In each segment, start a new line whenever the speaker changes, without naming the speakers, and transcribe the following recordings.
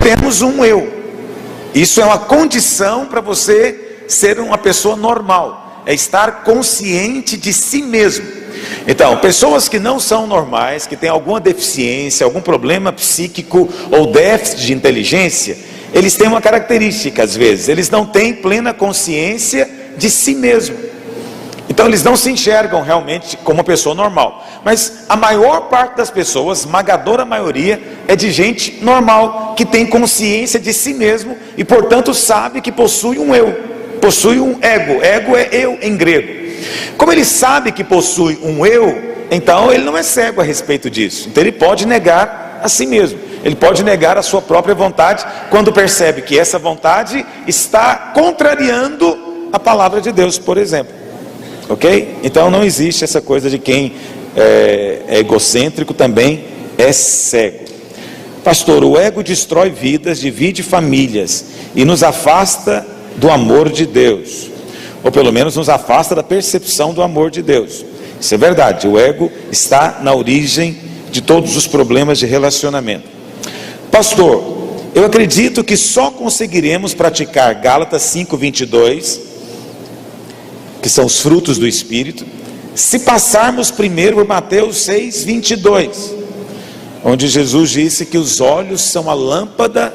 temos um eu. Isso é uma condição para você ser uma pessoa normal, é estar consciente de si mesmo. Então, pessoas que não são normais, que têm alguma deficiência, algum problema psíquico ou déficit de inteligência, eles têm uma característica, às vezes, eles não têm plena consciência de si mesmo. Então eles não se enxergam realmente como uma pessoa normal. Mas a maior parte das pessoas, esmagadora maioria, é de gente normal, que tem consciência de si mesmo e portanto sabe que possui um eu, possui um ego. Ego é eu em grego. Como ele sabe que possui um eu, então ele não é cego a respeito disso. Então ele pode negar a si mesmo, ele pode negar a sua própria vontade, quando percebe que essa vontade está contrariando a palavra de Deus, por exemplo. Ok? Então não existe essa coisa de quem é egocêntrico também é cego. Pastor, o ego destrói vidas, divide famílias e nos afasta do amor de Deus, ou pelo menos nos afasta da percepção do amor de Deus. Isso é verdade, o ego está na origem de todos os problemas de relacionamento. Pastor, eu acredito que só conseguiremos praticar Gálatas 5:22, que são os frutos do Espírito, se passarmos primeiro por Mateus 6:22, onde Jesus disse que os olhos são a lâmpada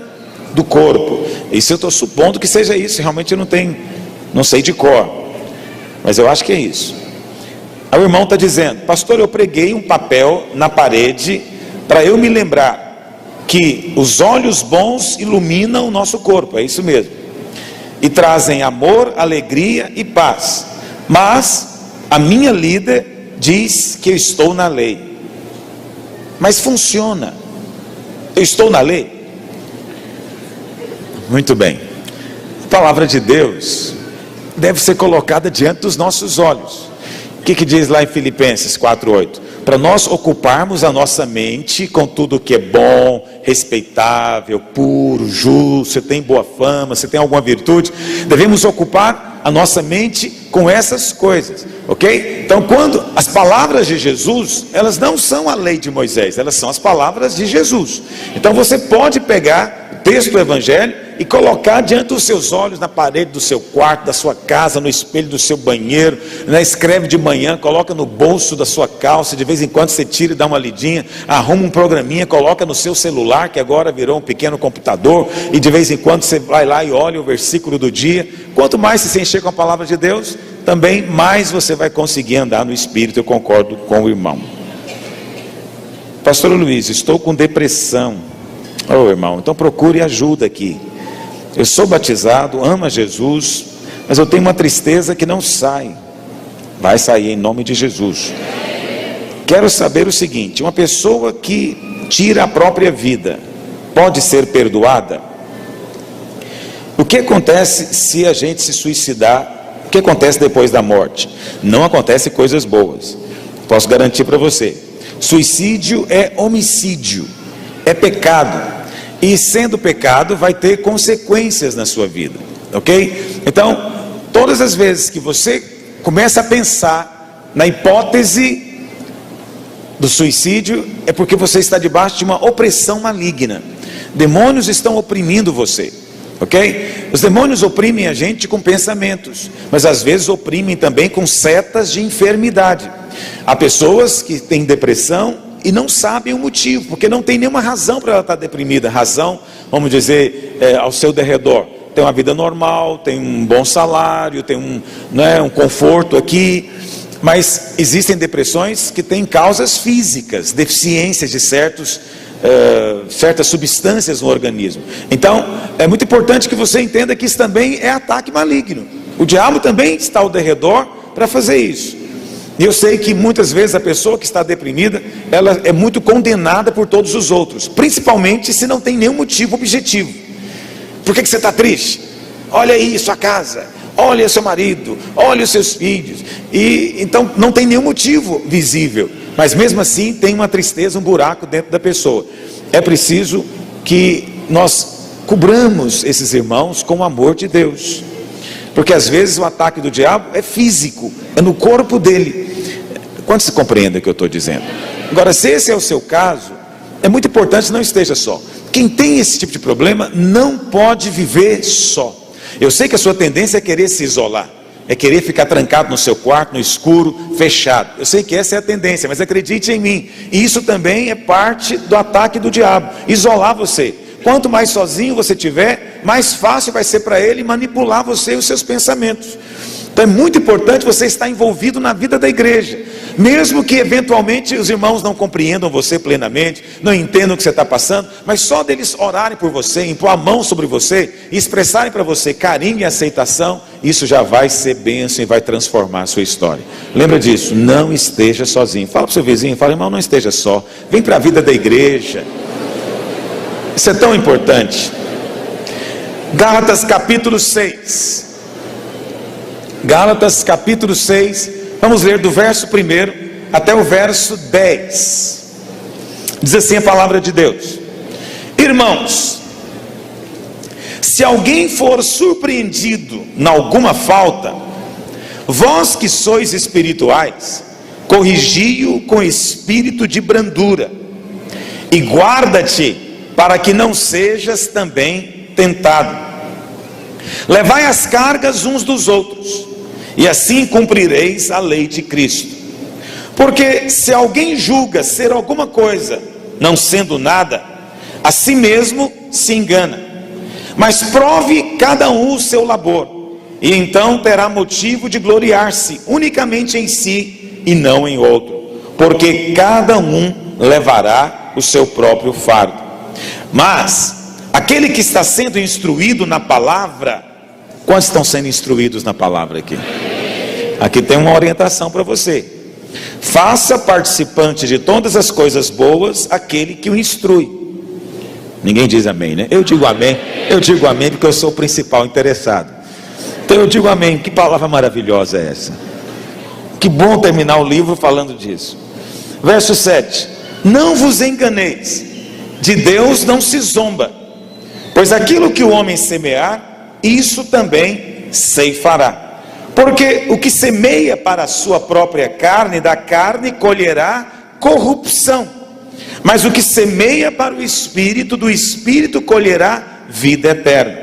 do corpo. Isso eu estou supondo que seja isso, realmente eu não sei de cor, mas eu acho que é isso. Aí o irmão está dizendo: pastor, eu preguei um papel na parede para eu me lembrar que os olhos bons iluminam o nosso corpo, é isso mesmo, e trazem amor, alegria e paz. Mas a minha líder diz que eu estou na lei. Mas funciona? Eu estou na lei? Muito bem. A palavra de Deus deve ser colocada diante dos nossos olhos. O que diz lá em Filipenses 4:8? Para nós ocuparmos a nossa mente com tudo que é bom, respeitável, puro, justo, você tem boa fama, você tem alguma virtude, devemos ocupar a nossa mente com essas coisas, ok? Então, quando as palavras de Jesus, elas não são a lei de Moisés, elas são as palavras de Jesus. Então você pode pegar o texto do Evangelho e colocar diante dos seus olhos, na parede do seu quarto, da sua casa, no espelho do seu banheiro, né? Escreve de manhã, coloca no bolso da sua calça, de vez em quando você tira e dá uma lidinha, arruma um programinha, coloca no seu celular, que agora virou um pequeno computador, e de vez em quando você vai lá e olha o versículo do dia. Quanto mais você se encher com a palavra de Deus, também mais você vai conseguir andar no Espírito. Eu concordo com o irmão. Pastor Luiz, estou com depressão. Irmão, então procure ajuda aqui. Eu sou batizado, amo a Jesus, mas eu tenho uma tristeza que não sai. Vai sair em nome de Jesus. Quero saber o seguinte: uma pessoa que tira a própria vida pode ser perdoada? O que acontece se a gente se suicidar? O que acontece depois da morte? Não acontece coisas boas. Posso garantir para você. Suicídio é homicídio, é pecado. E sendo pecado, vai ter consequências na sua vida, ok? Então, todas as vezes que você começa a pensar na hipótese do suicídio, é porque você está debaixo de uma opressão maligna. Demônios estão oprimindo você, ok? Os demônios oprimem a gente com pensamentos, mas às vezes oprimem também com setas de enfermidade. Há pessoas que têm depressão e não sabem o motivo, porque não tem nenhuma razão para ela estar deprimida. Razão, vamos dizer, ao seu derredor. Tem uma vida normal, tem um bom salário, tem um conforto aqui, mas existem depressões que têm causas físicas, deficiências de certas substâncias no organismo. Então, é muito importante que você entenda que isso também é ataque maligno. O diabo também está ao derredor para fazer isso. E eu sei que muitas vezes a pessoa que está deprimida, ela é muito condenada por todos os outros, principalmente se não tem nenhum motivo objetivo. Por que você está triste? Olha aí sua casa, olha seu marido, olha os seus filhos. E então não tem nenhum motivo visível, mas mesmo assim tem uma tristeza, um buraco dentro da pessoa. É preciso que nós cobramos esses irmãos com o amor de Deus, porque às vezes o ataque do diabo é físico, é no corpo dele. Quanto se compreende o que eu estou dizendo? Agora, se esse é o seu caso, é muito importante, não esteja só. Quem tem esse tipo de problema não pode viver só. Eu sei que a sua tendência é querer se isolar, é querer ficar trancado no seu quarto, no escuro, fechado. Eu sei que essa é a tendência, mas acredite em mim, isso também é parte do ataque do diabo, isolar você. Quanto mais sozinho você tiver, mais fácil vai ser para ele manipular você e os seus pensamentos. Então é muito importante você estar envolvido na vida da igreja, mesmo que eventualmente os irmãos não compreendam você plenamente, não entendam o que você está passando, mas só deles orarem por você, impor a mão sobre você e expressarem para você carinho e aceitação, isso já vai ser bênção e vai transformar a sua história. Lembra disso, não esteja sozinho. Fala para o seu vizinho, fala: irmão, não esteja só, vem para a vida da igreja. Isso é tão importante. Gálatas capítulo 6. Gálatas capítulo 6, vamos ler do verso 1 até o verso 10. Diz assim a palavra de Deus: irmãos, se alguém for surpreendido em alguma falta, vós que sois espirituais, corrigi-o com espírito de brandura, e guarda-te para que não sejas também tentado. Levai as cargas uns dos outros, e assim cumprireis a lei de Cristo. Porque se alguém julga ser alguma coisa, não sendo nada, a si mesmo se engana. Mas prove cada um o seu labor, e então terá motivo de gloriar-se unicamente em si e não em outro, porque cada um levará o seu próprio fardo. Mas aquele que está sendo instruído na palavra, quantos estão sendo instruídos na palavra aqui? Aqui tem uma orientação para você: faça participante de todas as coisas boas aquele que o instrui. Ninguém diz amém, né? Eu digo amém porque eu sou o principal interessado. Então eu digo amém. Que palavra maravilhosa é essa? Que bom terminar o livro falando disso. Verso 7: não vos enganeis, de Deus não se zomba, pois aquilo que o homem semear, isso também ceifará. Porque o que semeia para a sua própria carne, da carne colherá corrupção, mas o que semeia para o Espírito, do Espírito colherá vida eterna.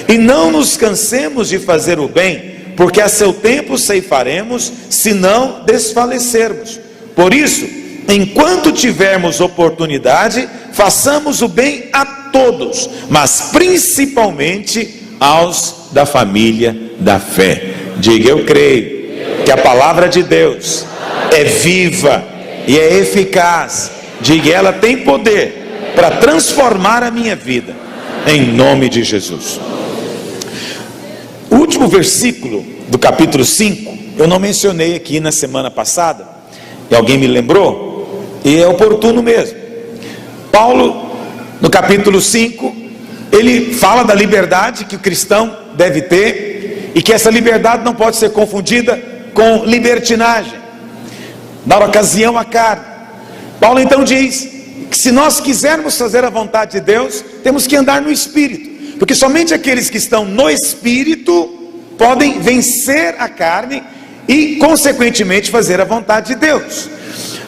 E não nos cansemos de fazer o bem, porque a seu tempo ceifaremos, se não desfalecermos. Por isso, enquanto tivermos oportunidade, façamos o bem a todos, mas principalmente aos da família da fé. Diga: eu creio que a palavra de Deus é viva e é eficaz. Diga: ela tem poder para transformar a minha vida, em nome de Jesus. O último versículo do capítulo 5, eu não mencionei aqui na semana passada, e alguém me lembrou, e é oportuno mesmo. Paulo, no capítulo 5, ele fala da liberdade que o cristão deve ter, e que essa liberdade não pode ser confundida com libertinagem, dar ocasião à carne. Paulo então diz que se nós quisermos fazer a vontade de Deus, temos que andar no Espírito, porque somente aqueles que estão no Espírito podem vencer a carne e consequentemente fazer a vontade de Deus.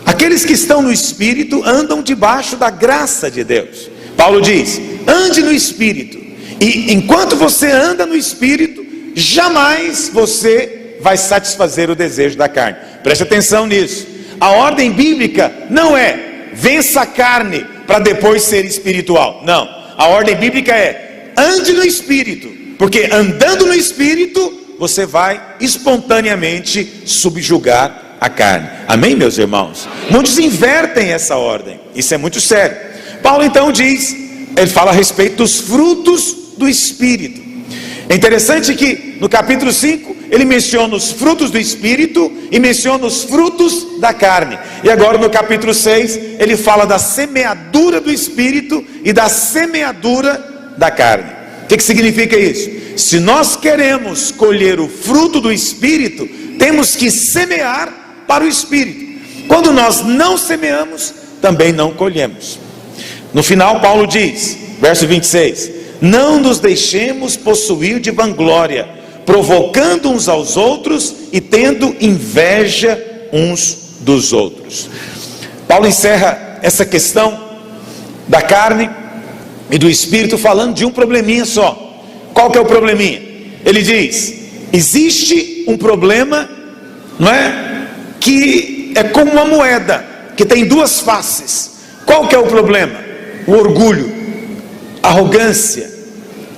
Aqueles que estão no Espírito andam debaixo da graça de Deus. Paulo diz: ande no Espírito, e enquanto você anda no Espírito, jamais você vai satisfazer o desejo da carne. Preste atenção nisso. A ordem bíblica não é vença a carne para depois ser espiritual. Não, a ordem bíblica é ande no Espírito, porque andando no Espírito você vai espontaneamente subjugar a carne. Amém, meus irmãos? Muitos invertem essa ordem, isso é muito sério. Paulo então diz, ele fala a respeito dos frutos do Espírito. É interessante que no capítulo 5 ele menciona os frutos do Espírito e menciona os frutos da carne. E agora no capítulo 6 ele fala da semeadura do Espírito e da semeadura da carne. O que significa isso? Se nós queremos colher o fruto do Espírito, temos que semear para o Espírito. Quando nós não semeamos, também não colhemos. No final Paulo diz, verso 26: não nos deixemos possuir de vanglória, provocando uns aos outros e tendo inveja uns dos outros. Paulo encerra essa questão da carne e do Espírito falando de um probleminha só. Qual que é o probleminha? Ele diz: existe um problema, não é? Que é como uma moeda, que tem duas faces. Qual que é o problema? O orgulho, a arrogância,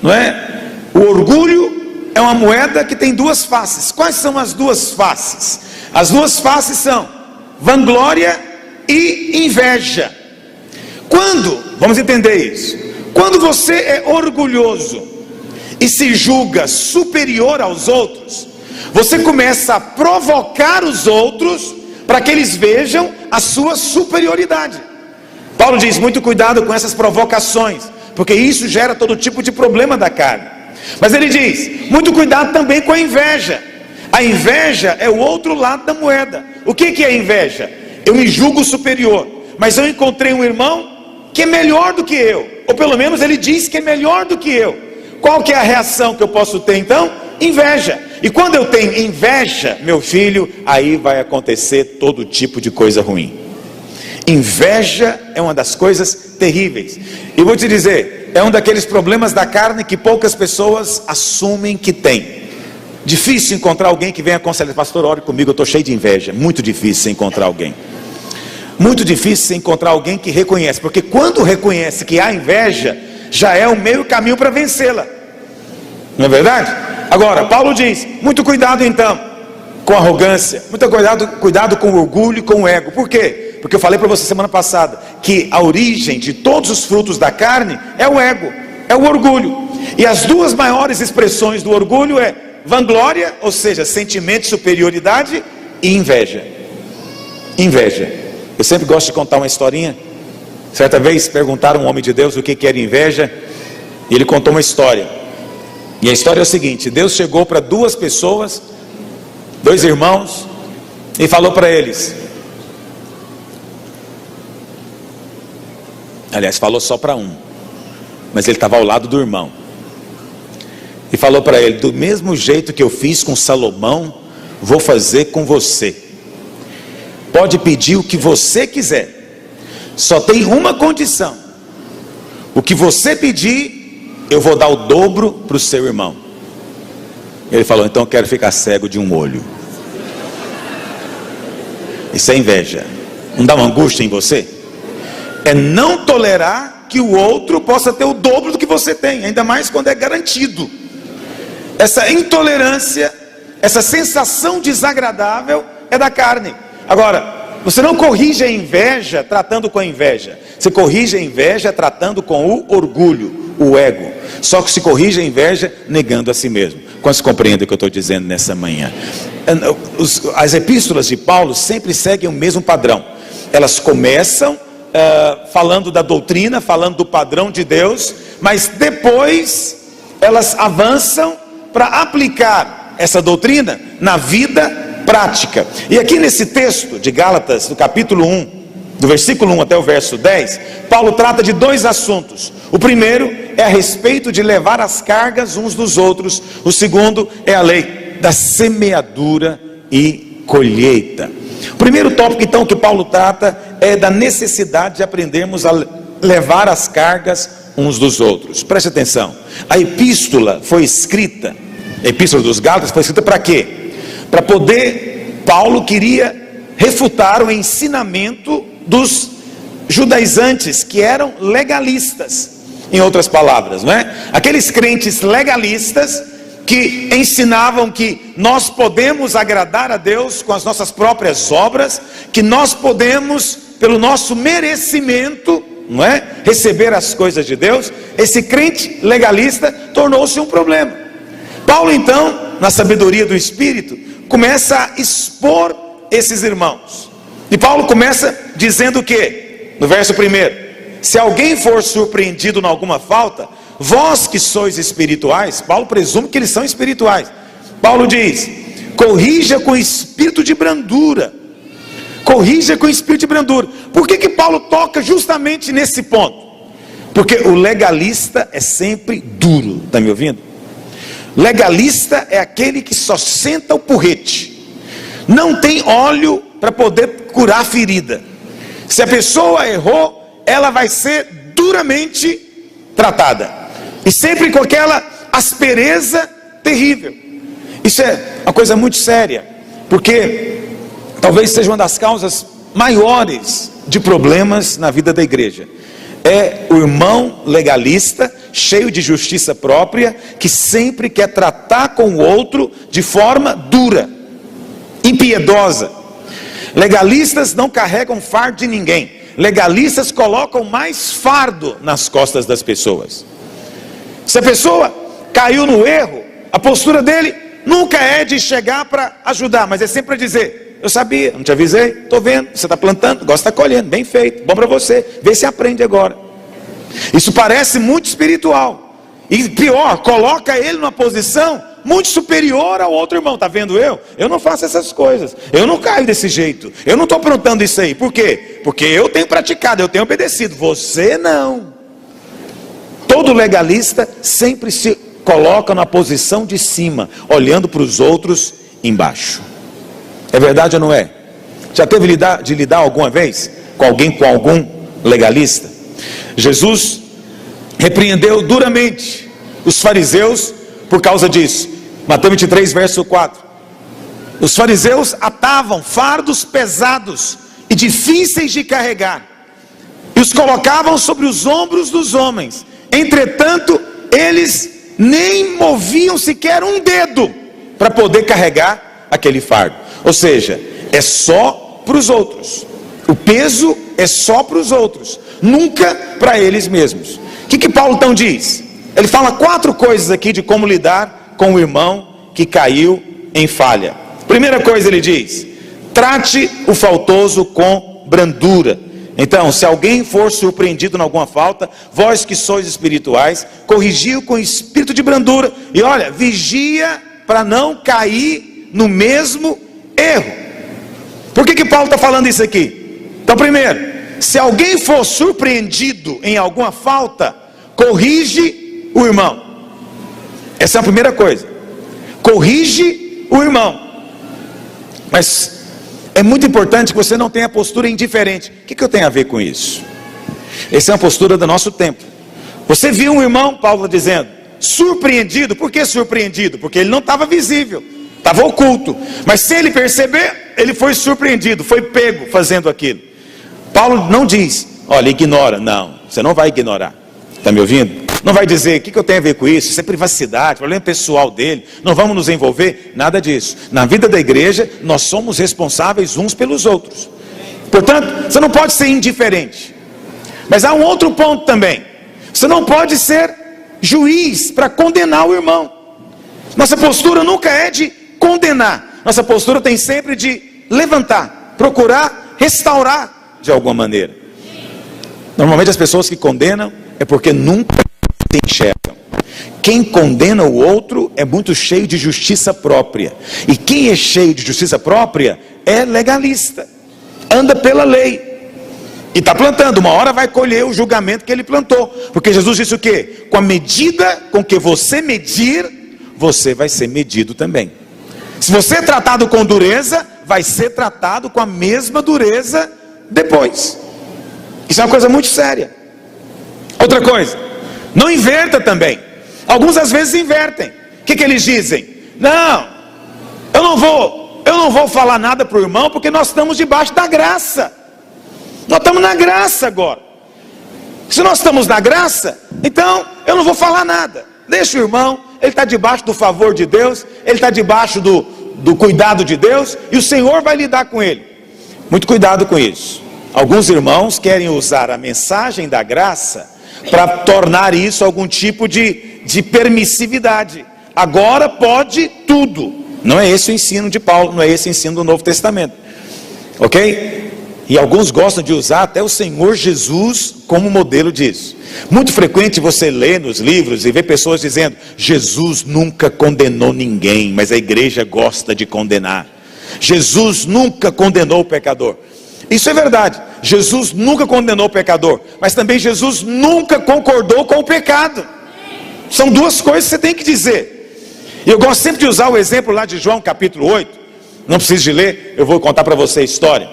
não é? O orgulho é uma moeda que tem duas faces. Quais são as duas faces? As duas faces são vanglória e inveja. Vamos entender isso, quando você é orgulhoso e se julga superior aos outros, você começa a provocar os outros para que eles vejam a sua superioridade. Paulo diz: muito cuidado com essas provocações, porque isso gera todo tipo de problema da carne. Mas ele diz: muito cuidado também com a inveja. A inveja é o outro lado da moeda. O que é inveja? Eu me julgo superior, mas eu encontrei um irmão que é melhor do que eu, ou pelo menos ele diz que é melhor do que eu. Qual que é a reação que eu posso ter então? Inveja. E quando eu tenho inveja, meu filho, aí vai acontecer todo tipo de coisa ruim. Inveja é uma das coisas terríveis. E vou te dizer, é um daqueles problemas da carne que poucas pessoas assumem que tem. Difícil encontrar alguém que venha aconselhar: pastor, ore comigo, eu estou cheio de inveja. Muito difícil encontrar alguém. Muito difícil encontrar alguém que reconhece, porque quando reconhece que há inveja, já é o meio caminho para vencê-la. Não é verdade? Agora, Paulo diz: muito cuidado então com a arrogância, muito cuidado com o orgulho e com o ego. Por quê? Porque eu falei para você semana passada que a origem de todos os frutos da carne é o ego, é o orgulho. E as duas maiores expressões do orgulho é vanglória, ou seja, sentimento de superioridade, e inveja. Inveja. Eu sempre gosto de contar uma historinha. Certa vez perguntaram a um homem de Deus o que era inveja, e ele contou uma história. E a história é o seguinte: Deus chegou para duas pessoas, dois irmãos, e falou para eles, aliás, falou só para um, mas ele estava ao lado do irmão, e falou para ele: do mesmo jeito que eu fiz com Salomão, vou fazer com você. Pode pedir o que você quiser, só tem uma condição: o que você pedir, eu vou dar o dobro para o seu irmão. Ele falou: então eu quero ficar cego de um olho. Isso é inveja. Não dá uma angústia em você? É não tolerar que o outro possa ter o dobro do que você tem, ainda mais quando é garantido. Essa intolerância, essa sensação desagradável é da carne. Agora, você não corrige a inveja tratando com a inveja, você corrige a inveja tratando com o orgulho, o ego. Só que se corrige a inveja negando a si mesmo. Quantos compreendem o que eu estou dizendo nessa manhã? As epístolas de Paulo sempre seguem o mesmo padrão. Elas começam falando da doutrina, falando do padrão de Deus, mas depois elas avançam para aplicar essa doutrina na vida prática. E aqui nesse texto de Gálatas, do capítulo 1, do versículo 1 até o verso 10, Paulo trata de dois assuntos. O primeiro é a respeito de levar as cargas uns dos outros. O segundo é a lei da semeadura e colheita. O primeiro tópico então que Paulo trata é da necessidade de aprendermos a levar as cargas uns dos outros. Preste atenção, a epístola foi escrita, a epístola dos Gálatas foi escrita para quê? Para poder, Paulo queria refutar o ensinamento dos judaizantes, que eram legalistas, em outras palavras, não é? Aqueles crentes legalistas que ensinavam que nós podemos agradar a Deus com as nossas próprias obras, que nós podemos, pelo nosso merecimento, não é, receber as coisas de Deus. Esse crente legalista tornou-se um problema. Paulo então, na sabedoria do Espírito, começa a expor esses irmãos. E Paulo começa dizendo o quê? No verso 1: se alguém for surpreendido em alguma falta, vós que sois espirituais, Paulo presume que eles são espirituais. Paulo diz: corrija com espírito de brandura. Corrija com espírito de brandura. Por que Paulo toca justamente nesse ponto? Porque o legalista é sempre duro. Está me ouvindo? Legalista é aquele que só senta o porrete, não tem óleo para poder curar a ferida. Se a pessoa errou, ela vai ser duramente tratada, e sempre com aquela aspereza terrível. Isso é uma coisa muito séria, porque talvez seja uma das causas maiores de problemas na vida da igreja. É o irmão legalista, cheio de justiça própria, que sempre quer tratar com o outro de forma dura, impiedosa. Legalistas não carregam fardo de ninguém. Legalistas colocam mais fardo nas costas das pessoas. Se a pessoa caiu no erro, a postura dele nunca é de chegar para ajudar, mas é sempre para dizer: eu sabia, não te avisei, estou vendo, você está plantando, agora está colhendo, bem feito, bom para você, vê se aprende agora. Isso parece muito espiritual, e pior, coloca ele numa posição muito superior ao outro irmão. Está vendo eu não faço essas coisas, eu não caio desse jeito, eu não estou aprontando isso aí. Por quê? Porque eu tenho praticado, eu tenho obedecido, você não. Todo legalista sempre se coloca na posição de cima, olhando para os outros embaixo. É verdade ou não é? Já teve de lidar alguma vez com algum legalista? Jesus repreendeu duramente os fariseus por causa disso. Mateus 23, verso 4. Os fariseus atavam fardos pesados e difíceis de carregar, e os colocavam sobre os ombros dos homens. Entretanto, eles nem moviam sequer um dedo para poder carregar aquele fardo. Ou seja, é só para os outros. O peso é só para os outros, nunca para eles mesmos. O que Paulo então diz? Ele fala 4 coisas aqui de como lidar com o irmão que caiu em falha. Primeira coisa ele diz: trate o faltoso com brandura. Então, se alguém for surpreendido em alguma falta, vós que sois espirituais, corrigiu com espírito de brandura. E olha, vigia para não cair no mesmo erro. Por que Paulo está falando isso aqui? Então, primeiro, se alguém for surpreendido em alguma falta, corrige o irmão. Essa é a primeira coisa. Corrige o irmão. Mas é muito importante que você não tenha postura indiferente. O que eu tenho a ver com isso? Essa é uma postura do nosso tempo. Você viu um irmão, Paulo está dizendo, surpreendido. Por que surpreendido? Porque ele não estava visível, estava oculto. Mas sem ele perceber, ele foi surpreendido, foi pego fazendo aquilo. Paulo não diz: olha, ignora. Não, você não vai ignorar. Está me ouvindo? Não vai dizer: o que eu tenho a ver com isso? Isso é privacidade, problema pessoal dele, não vamos nos envolver. Nada disso. Na vida da igreja, nós somos responsáveis uns pelos outros. Portanto, você não pode ser indiferente. Mas há um outro ponto também: você não pode ser juiz para condenar o irmão. Nossa postura nunca é de condenar. Nossa postura tem sempre de levantar, procurar restaurar de alguma maneira. Normalmente as pessoas que condenam é porque nunca se enxergam. Quem condena o outro é muito cheio de justiça própria. E quem é cheio de justiça própria é legalista, anda pela lei e está plantando. Uma hora vai colher o julgamento que ele plantou. Porque Jesus disse o quê? Com a medida com que você medir, você vai ser medido também. Se você é tratado com dureza, vai ser tratado com a mesma dureza depois. Isso é uma coisa muito séria. Outra coisa, não inverta também. Alguns às vezes invertem. O que eles dizem? Não, eu não vou falar nada para o irmão, porque nós estamos debaixo da graça. Nós estamos na graça agora. Se nós estamos na graça, então eu não vou falar nada. Deixa o irmão, ele está debaixo do favor de Deus, ele está debaixo do cuidado de Deus, e o Senhor vai lidar com ele. Muito cuidado com isso. Alguns irmãos querem usar a mensagem da graça para tornar isso algum tipo de permissividade. Agora pode tudo. Não é esse o ensino de Paulo, não é esse o ensino do Novo Testamento. Ok? E alguns gostam de usar até o Senhor Jesus como modelo disso. Muito frequente você lê nos livros e vê pessoas dizendo: Jesus nunca condenou ninguém, mas a igreja gosta de condenar. Jesus nunca condenou o pecador. Isso é verdade, Jesus nunca condenou o pecador, mas também Jesus nunca concordou com o pecado. São duas coisas que você tem que dizer. E eu gosto sempre de usar o exemplo lá de João capítulo 8. Não precisa de ler, eu vou contar para você a história.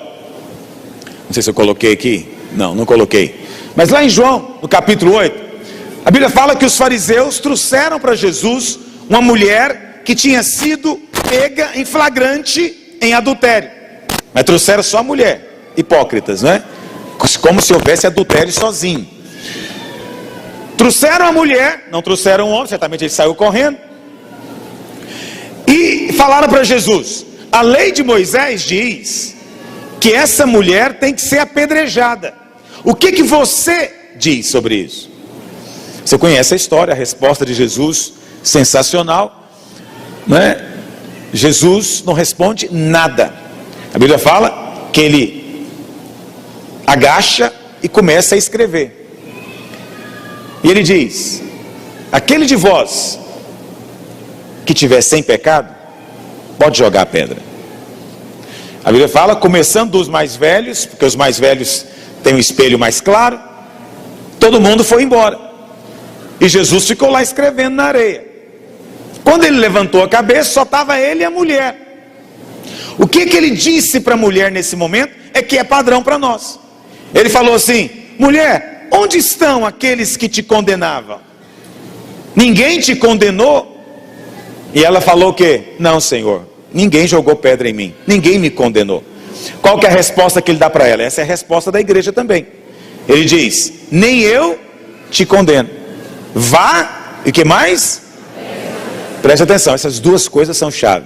Não sei se eu coloquei aqui. Não coloquei. Mas lá em João, no capítulo 8, A Bíblia fala que os fariseus trouxeram para Jesus uma mulher que tinha sido pega em flagrante em adultério. Mas trouxeram só a mulher, hipócritas, não é? Como se houvesse adultério sozinho. Trouxeram a mulher, não trouxeram o homem, certamente ele saiu correndo. E falaram para Jesus: a lei de Moisés diz que essa mulher tem que ser apedrejada. O que você diz sobre isso? Você conhece a história, a resposta de Jesus, sensacional, não é? Jesus não responde nada. A Bíblia fala que ele agacha e começa a escrever. E ele diz: aquele de vós que tiver sem pecado, pode jogar a pedra. A Bíblia fala, começando dos mais velhos, porque os mais velhos têm um espelho mais claro. Todo mundo foi embora, e Jesus ficou lá escrevendo na areia. Quando ele levantou a cabeça, só estava ele e a mulher. O que ele disse para a mulher nesse momento é que é padrão para nós. Ele falou assim: mulher, onde estão aqueles que te condenavam? Ninguém te condenou? E ela falou o quê? Não, Senhor, ninguém jogou pedra em mim, ninguém me condenou. Qual que é a resposta que ele dá para ela? Essa é a resposta da igreja também. Ele diz: nem eu te condeno. Vá, e o que mais? Preste atenção, essas duas coisas são chave.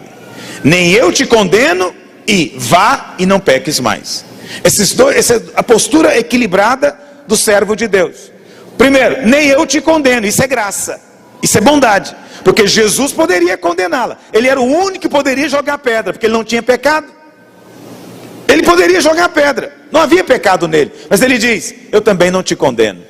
Nem eu te condeno, e vá e não peques mais. Essa é a postura equilibrada do servo de Deus. Primeiro, nem eu te condeno, isso é graça, isso é bondade, porque Jesus poderia condená-la. Ele era o único que poderia jogar pedra, porque ele não tinha pecado. Ele poderia jogar pedra, não havia pecado nele. Mas ele diz: eu também não te condeno,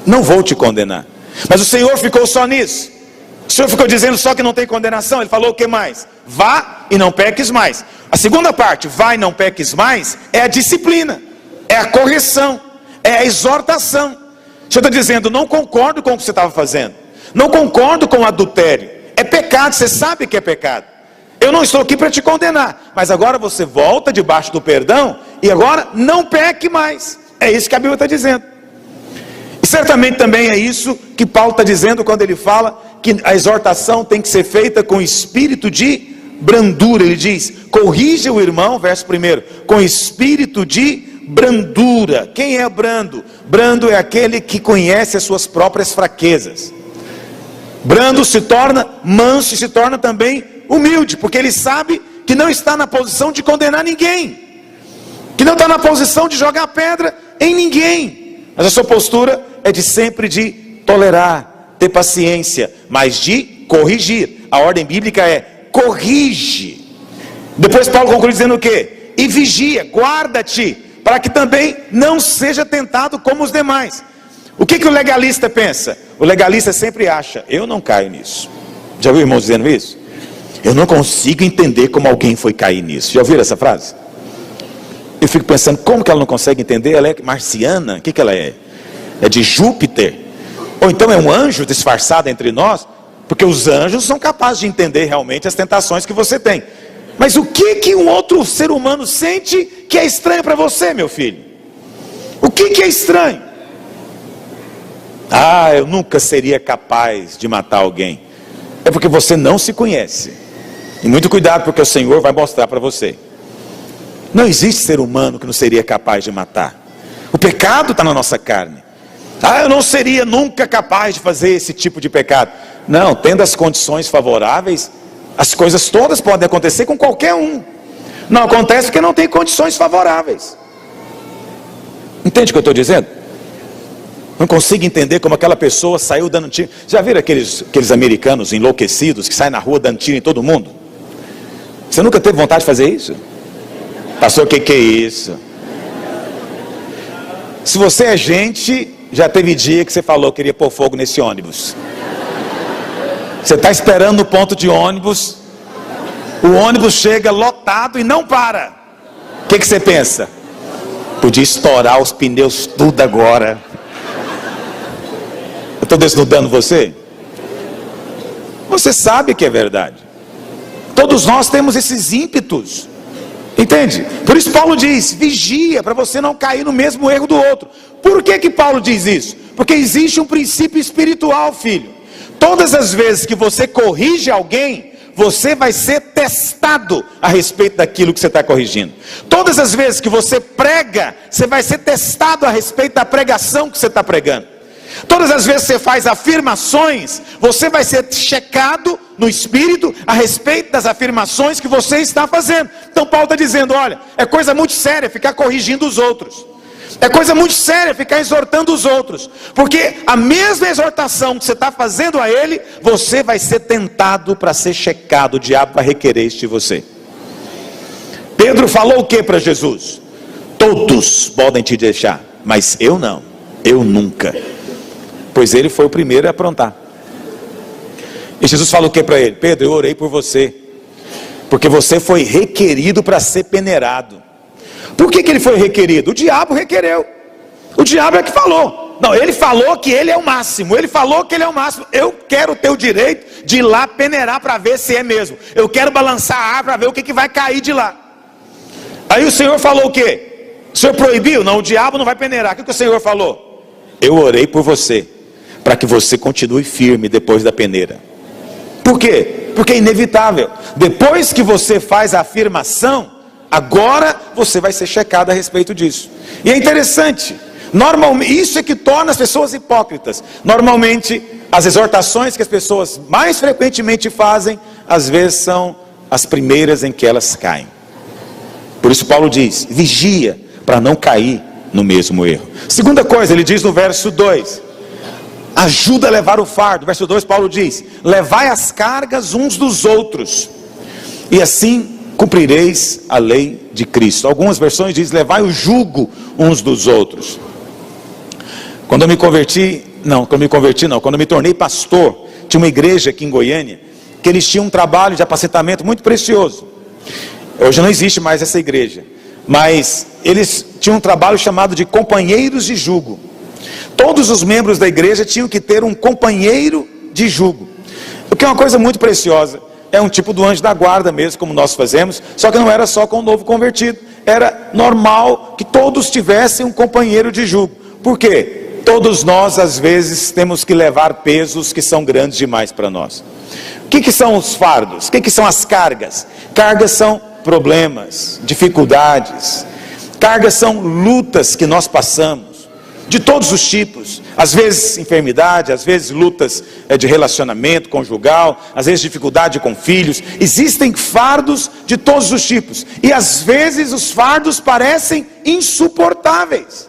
não vou te condenar. Mas o Senhor ficou só nisso. O Senhor ficou dizendo só que não tem condenação. Ele falou o que mais? Vá e não peques mais. A segunda parte, vá e não peques mais, é a disciplina, é a correção, é a exortação. O Senhor está dizendo: não concordo com o que você estava fazendo, não concordo com o adultério, é pecado, você sabe que é pecado. Eu não estou aqui para te condenar, mas agora você volta debaixo do perdão, e agora não peque mais. É isso que a Bíblia está dizendo. E certamente também é isso que Paulo está dizendo quando ele fala que a exortação tem que ser feita com espírito de brandura. Ele diz: corrija o irmão, verso 1, com espírito de brandura. Quem é brando? Brando é aquele que conhece as suas próprias fraquezas. Brando se torna manso e se torna também humilde, porque ele sabe que não está na posição de condenar ninguém, que não está na posição de jogar pedra em ninguém, mas a sua postura é de sempre de tolerar, ter paciência, mas de corrigir. A ordem bíblica é: corrige. Depois Paulo conclui dizendo o quê? E vigia, guarda-te, para que também não seja tentado como os demais. O que o legalista pensa? O legalista sempre acha: eu não caio nisso. Já ouviu irmãos dizendo isso? Eu não consigo entender como alguém foi cair nisso. Já ouviram essa frase? Eu fico pensando, como que ela não consegue entender? Ela é marciana? O que ela é? É de Júpiter? Ou então é um anjo disfarçado entre nós? Porque os anjos são capazes de entender realmente as tentações que você tem. Mas o que um outro ser humano sente que é estranho para você, meu filho? O que é estranho? Ah, eu nunca seria capaz de matar alguém. É porque você não se conhece. E muito cuidado, porque o Senhor vai mostrar para você. Não existe ser humano que não seria capaz de matar. O pecado está na nossa carne. Ah, eu não seria nunca capaz de fazer esse tipo de pecado. Não, tendo as condições favoráveis, as coisas todas podem acontecer com qualquer um. Não acontece porque não tem condições favoráveis. Entende o que eu estou dizendo? Não consigo entender como aquela pessoa saiu dando tiro. Já viram aqueles americanos enlouquecidos que saem na rua dando tiro em todo mundo? Você nunca teve vontade de fazer isso? Pastor, o que é isso? Se você é gente, já teve dia que você falou que queria pôr fogo nesse ônibus. Você está esperando no ponto de ônibus, o ônibus chega lotado e não para. O que você pensa? Podia estourar os pneus tudo agora. Eu estou desnudando você? Você sabe que é verdade. Todos nós temos esses ímpetos. Entende? Por isso Paulo diz: vigia, para você não cair no mesmo erro do outro. Por que Paulo diz isso? Porque existe um princípio espiritual, filho. Todas as vezes que você corrige alguém, você vai ser testado a respeito daquilo que você está corrigindo. Todas as vezes que você prega, você vai ser testado a respeito da pregação que você está pregando. Todas as vezes que você faz afirmações, você vai ser checado no espírito a respeito das afirmações que você está fazendo. Então Paulo está dizendo, olha, é coisa muito séria ficar corrigindo os outros. É coisa muito séria ficar exortando os outros, porque a mesma exortação que você está fazendo a ele, você vai ser tentado para ser checado, o diabo vai requerer isso de você. Pedro falou o que para Jesus? Todos podem te deixar, mas eu não, eu nunca. Pois ele foi o primeiro a aprontar. E Jesus falou o que para ele? Pedro, eu orei por você, porque você foi requerido para ser peneirado. Por que ele foi requerido? O diabo requereu. O diabo é que falou. Não, ele falou que ele é o máximo. Ele falou que ele é o máximo. Eu quero ter o direito de ir lá peneirar para ver se é mesmo. Eu quero balançar a ar para ver o que vai cair de lá. Aí o Senhor falou o quê? O Senhor proibiu? Não, o diabo não vai peneirar. O que o Senhor falou? Eu orei por você, para que você continue firme depois da peneira. Por quê? Porque é inevitável. Depois que você faz a afirmação, agora você vai ser checado a respeito disso. E é interessante, normalmente, isso é que torna as pessoas hipócritas. Normalmente, as exortações que as pessoas mais frequentemente fazem, às vezes são as primeiras em que elas caem. Por isso Paulo diz, vigia para não cair no mesmo erro. Segunda coisa, ele diz no verso 2, ajuda a levar o fardo. Verso 2 Paulo diz, levai as cargas uns dos outros, e assim cumprireis a lei de Cristo. Algumas versões dizem, levai o jugo uns dos outros. Quando eu me converti, quando eu me tornei pastor, tinha uma igreja aqui em Goiânia, que eles tinham um trabalho de apacentamento muito precioso. Hoje não existe mais essa igreja, mas eles tinham um trabalho chamado de companheiros de jugo. Todos os membros da igreja tinham que ter um companheiro de jugo, o que é uma coisa muito preciosa. É um tipo do anjo da guarda mesmo, como nós fazemos, só que não era só com o novo convertido, era normal que todos tivessem um companheiro de jugo. Por quê? Todos nós às vezes temos que levar pesos que são grandes demais para nós. O que são os fardos? O que são as cargas? Cargas são problemas, dificuldades, cargas são lutas que nós passamos, de todos os tipos, às vezes enfermidade, às vezes lutas de relacionamento conjugal, às vezes dificuldade com filhos. Existem fardos de todos os tipos, e às vezes os fardos parecem insuportáveis,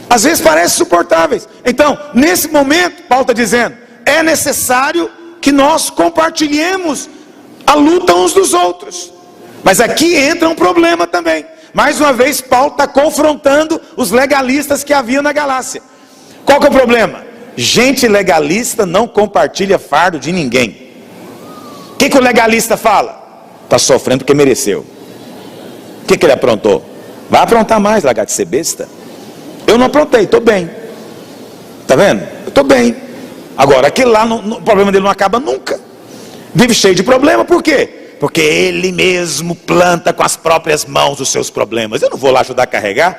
às vezes parecem insuportáveis. Então, nesse momento, Paulo está dizendo, é necessário que nós compartilhemos a luta uns dos outros. Mas aqui entra um problema também. Mais uma vez Paulo está confrontando os legalistas que havia na Galácia. Qual que é o problema? Gente legalista não compartilha fardo de ninguém. O que o legalista fala? Está sofrendo porque mereceu. O que ele aprontou? Vai aprontar mais, lagarto de ser besta. Eu não aprontei, estou bem. Está vendo? Eu estou bem. Agora aquele lá, o problema dele não acaba nunca. Vive cheio de problema, por quê? Porque ele mesmo planta com as próprias mãos os seus problemas. Eu não vou lá ajudar a carregar.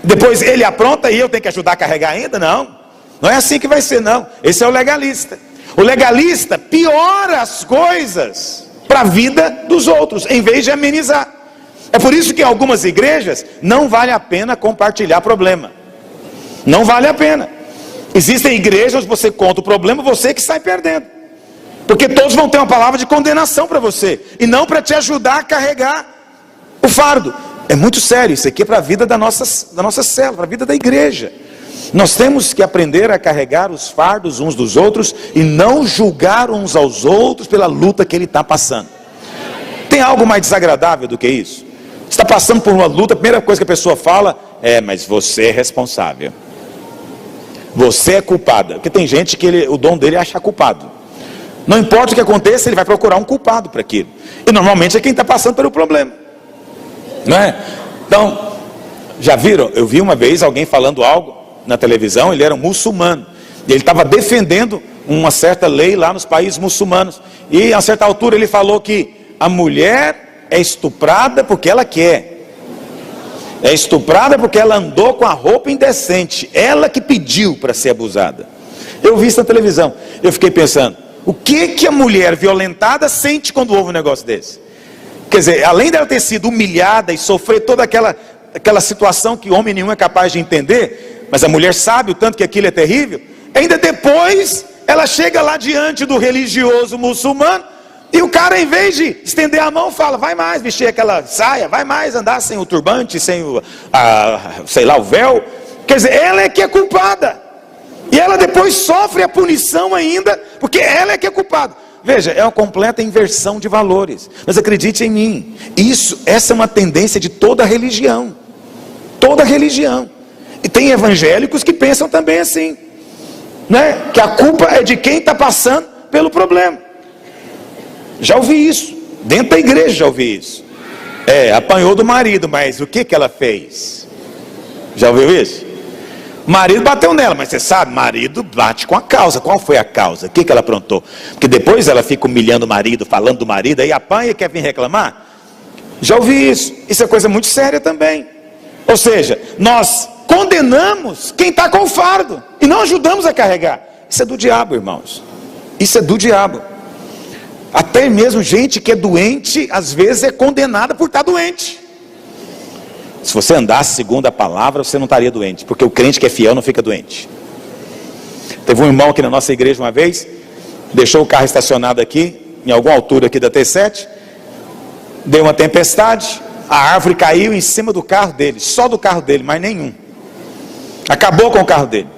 Depois ele apronta e eu tenho que ajudar a carregar ainda? Não. Não é assim que vai ser, não. Esse é o legalista. O legalista piora as coisas para a vida dos outros, em vez de amenizar. É por isso que em algumas igrejas não vale a pena compartilhar problema. Não vale a pena. Existem igrejas onde você conta o problema, você que sai perdendo. Porque todos vão ter uma palavra de condenação para você, e não para te ajudar a carregar o fardo. É muito sério, isso aqui é para a vida da nossa célula, para a vida da igreja. Nós temos que aprender a carregar os fardos uns dos outros, e não julgar uns aos outros pela luta que ele está passando. Tem algo mais desagradável do que isso? Você está passando por uma luta, a primeira coisa que a pessoa fala é, mas você é responsável. Você é culpada. Porque tem gente que o dom dele é achar culpado. Não importa o que aconteça, ele vai procurar um culpado para aquilo. E normalmente é quem está passando pelo problema, não é? Então, já viram? Eu vi uma vez alguém falando algo na televisão, ele era um muçulmano, e ele estava defendendo uma certa lei lá nos países muçulmanos, e a certa altura ele falou que a mulher é estuprada porque ela quer, É estuprada porque ela andou com a roupa indecente. Ela que pediu para ser abusada. Eu vi isso na televisão. Eu fiquei pensando, o que a mulher violentada sente quando ouve um negócio desse? Quer dizer, além dela ter sido humilhada e sofrer toda aquela situação que homem nenhum é capaz de entender, mas a mulher sabe o tanto que aquilo é terrível, ainda depois ela chega lá diante do religioso muçulmano, e o cara, em vez de estender a mão, fala, vai mais vestir aquela saia, vai mais andar sem o turbante, sem o véu. Quer dizer, ela é que é culpada, e ela depois sofre a punição ainda, porque ela é que é culpada. Veja, é uma completa inversão de valores. Mas acredite em mim, essa é uma tendência de toda religião. Toda religião. E tem evangélicos que pensam também assim, né? Que a culpa é de quem está passando pelo problema. Já ouvi isso, dentro da igreja já ouvi isso. Apanhou do marido, mas o que ela fez? Já ouviu isso? O marido bateu nela, mas você sabe, marido bate com a causa. Qual foi a causa? O que ela aprontou? Porque depois ela fica humilhando o marido, falando do marido, aí apanha e quer vir reclamar. Já ouvi isso. Isso é coisa muito séria também. Ou seja, nós condenamos quem está com o fardo e não ajudamos a carregar. Isso é do diabo, irmãos. Isso é do diabo. Até mesmo gente que é doente, às vezes é condenada por estar doente. Se você andasse segundo a palavra, você não estaria doente, porque o crente que é fiel não fica doente. Teve um irmão aqui na nossa igreja uma vez, deixou o carro estacionado aqui, em alguma altura aqui da T7, deu uma tempestade, a árvore caiu em cima do carro dele, só do carro dele, mas nenhum. Acabou com o carro dele.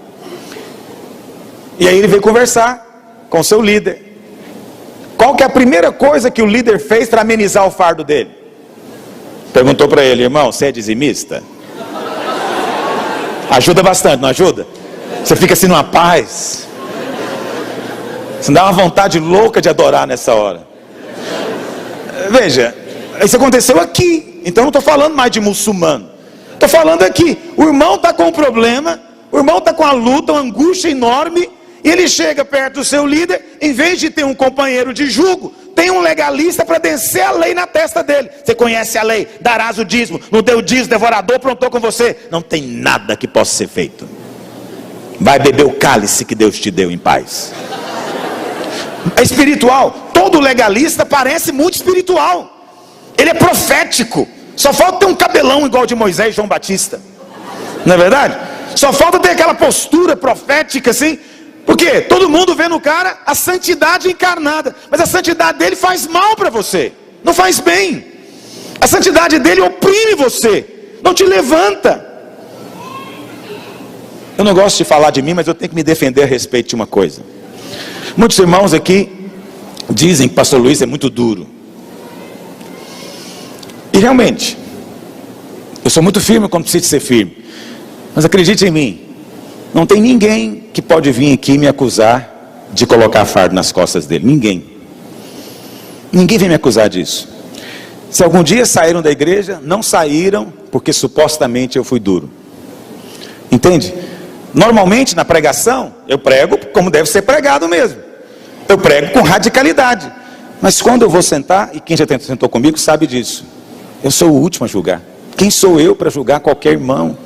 E aí ele veio conversar com o seu líder. Qual que é a primeira coisa que o líder fez para amenizar o fardo dele? Perguntou para ele, irmão, você é dizimista? Ajuda bastante, não ajuda? Você fica assim numa paz. Você dá uma vontade louca de adorar nessa hora. Veja, isso aconteceu aqui. Então não estou falando mais de muçulmano. Estou falando aqui. O irmão está com um problema, o irmão está com uma luta, uma angústia enorme. E ele chega perto do seu líder, em vez de ter um companheiro de jugo, tem um legalista para descer a lei na testa dele. Você conhece a lei, darás o dízimo, não deu dízimo, devorador prontou com você. Não tem nada que possa ser feito. Vai beber o cálice que Deus te deu em paz. É espiritual. Todo legalista parece muito espiritual. Ele é profético. Só falta ter um cabelão igual de Moisés e João Batista. Não é verdade? Só falta ter aquela postura profética assim. Porque todo mundo vê no cara a santidade encarnada, mas a santidade dele faz mal para você, não faz bem. A santidade dele oprime você, não te levanta. Eu não gosto de falar de mim, mas eu tenho que me defender a respeito de uma coisa. Muitos irmãos aqui dizem que pastor Luiz é muito duro. E realmente, eu sou muito firme quando preciso ser firme. Mas acredite em mim, não tem ninguém que pode vir aqui me acusar de colocar fardo nas costas dele. Ninguém. Ninguém vem me acusar disso. Se algum dia saíram da igreja, não saíram porque supostamente eu fui duro. Entende? Normalmente na pregação, eu prego como deve ser pregado mesmo. Eu prego com radicalidade. Mas quando eu vou sentar, e quem já sentou comigo sabe disso, eu sou o último a julgar. Quem sou eu para julgar qualquer irmão?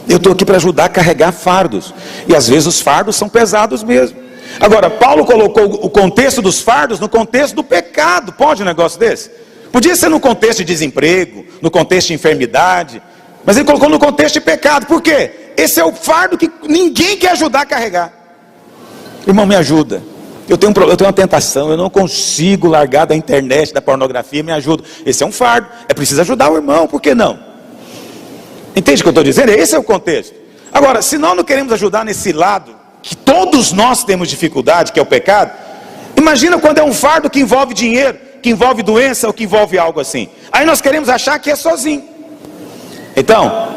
Eu estou aqui para ajudar a carregar fardos. E às vezes os fardos são pesados mesmo. Agora, Paulo colocou o contexto dos fardos no contexto do pecado. Pode um negócio desse? Podia ser no contexto de desemprego, no contexto de enfermidade. Mas ele colocou no contexto de pecado. Por quê? Esse é o fardo que ninguém quer ajudar a carregar. Irmão, me ajuda. Eu tenho uma tentação, eu não consigo largar da internet, da pornografia, me ajuda. Esse é um fardo. É preciso ajudar o irmão, por que não? Entende o que eu estou dizendo? Esse é o contexto. Agora, se nós não queremos ajudar nesse lado, que todos nós temos dificuldade, que é o pecado, imagina quando é um fardo que envolve dinheiro, que envolve doença ou que envolve algo assim. Aí nós queremos achar que é sozinho. Então,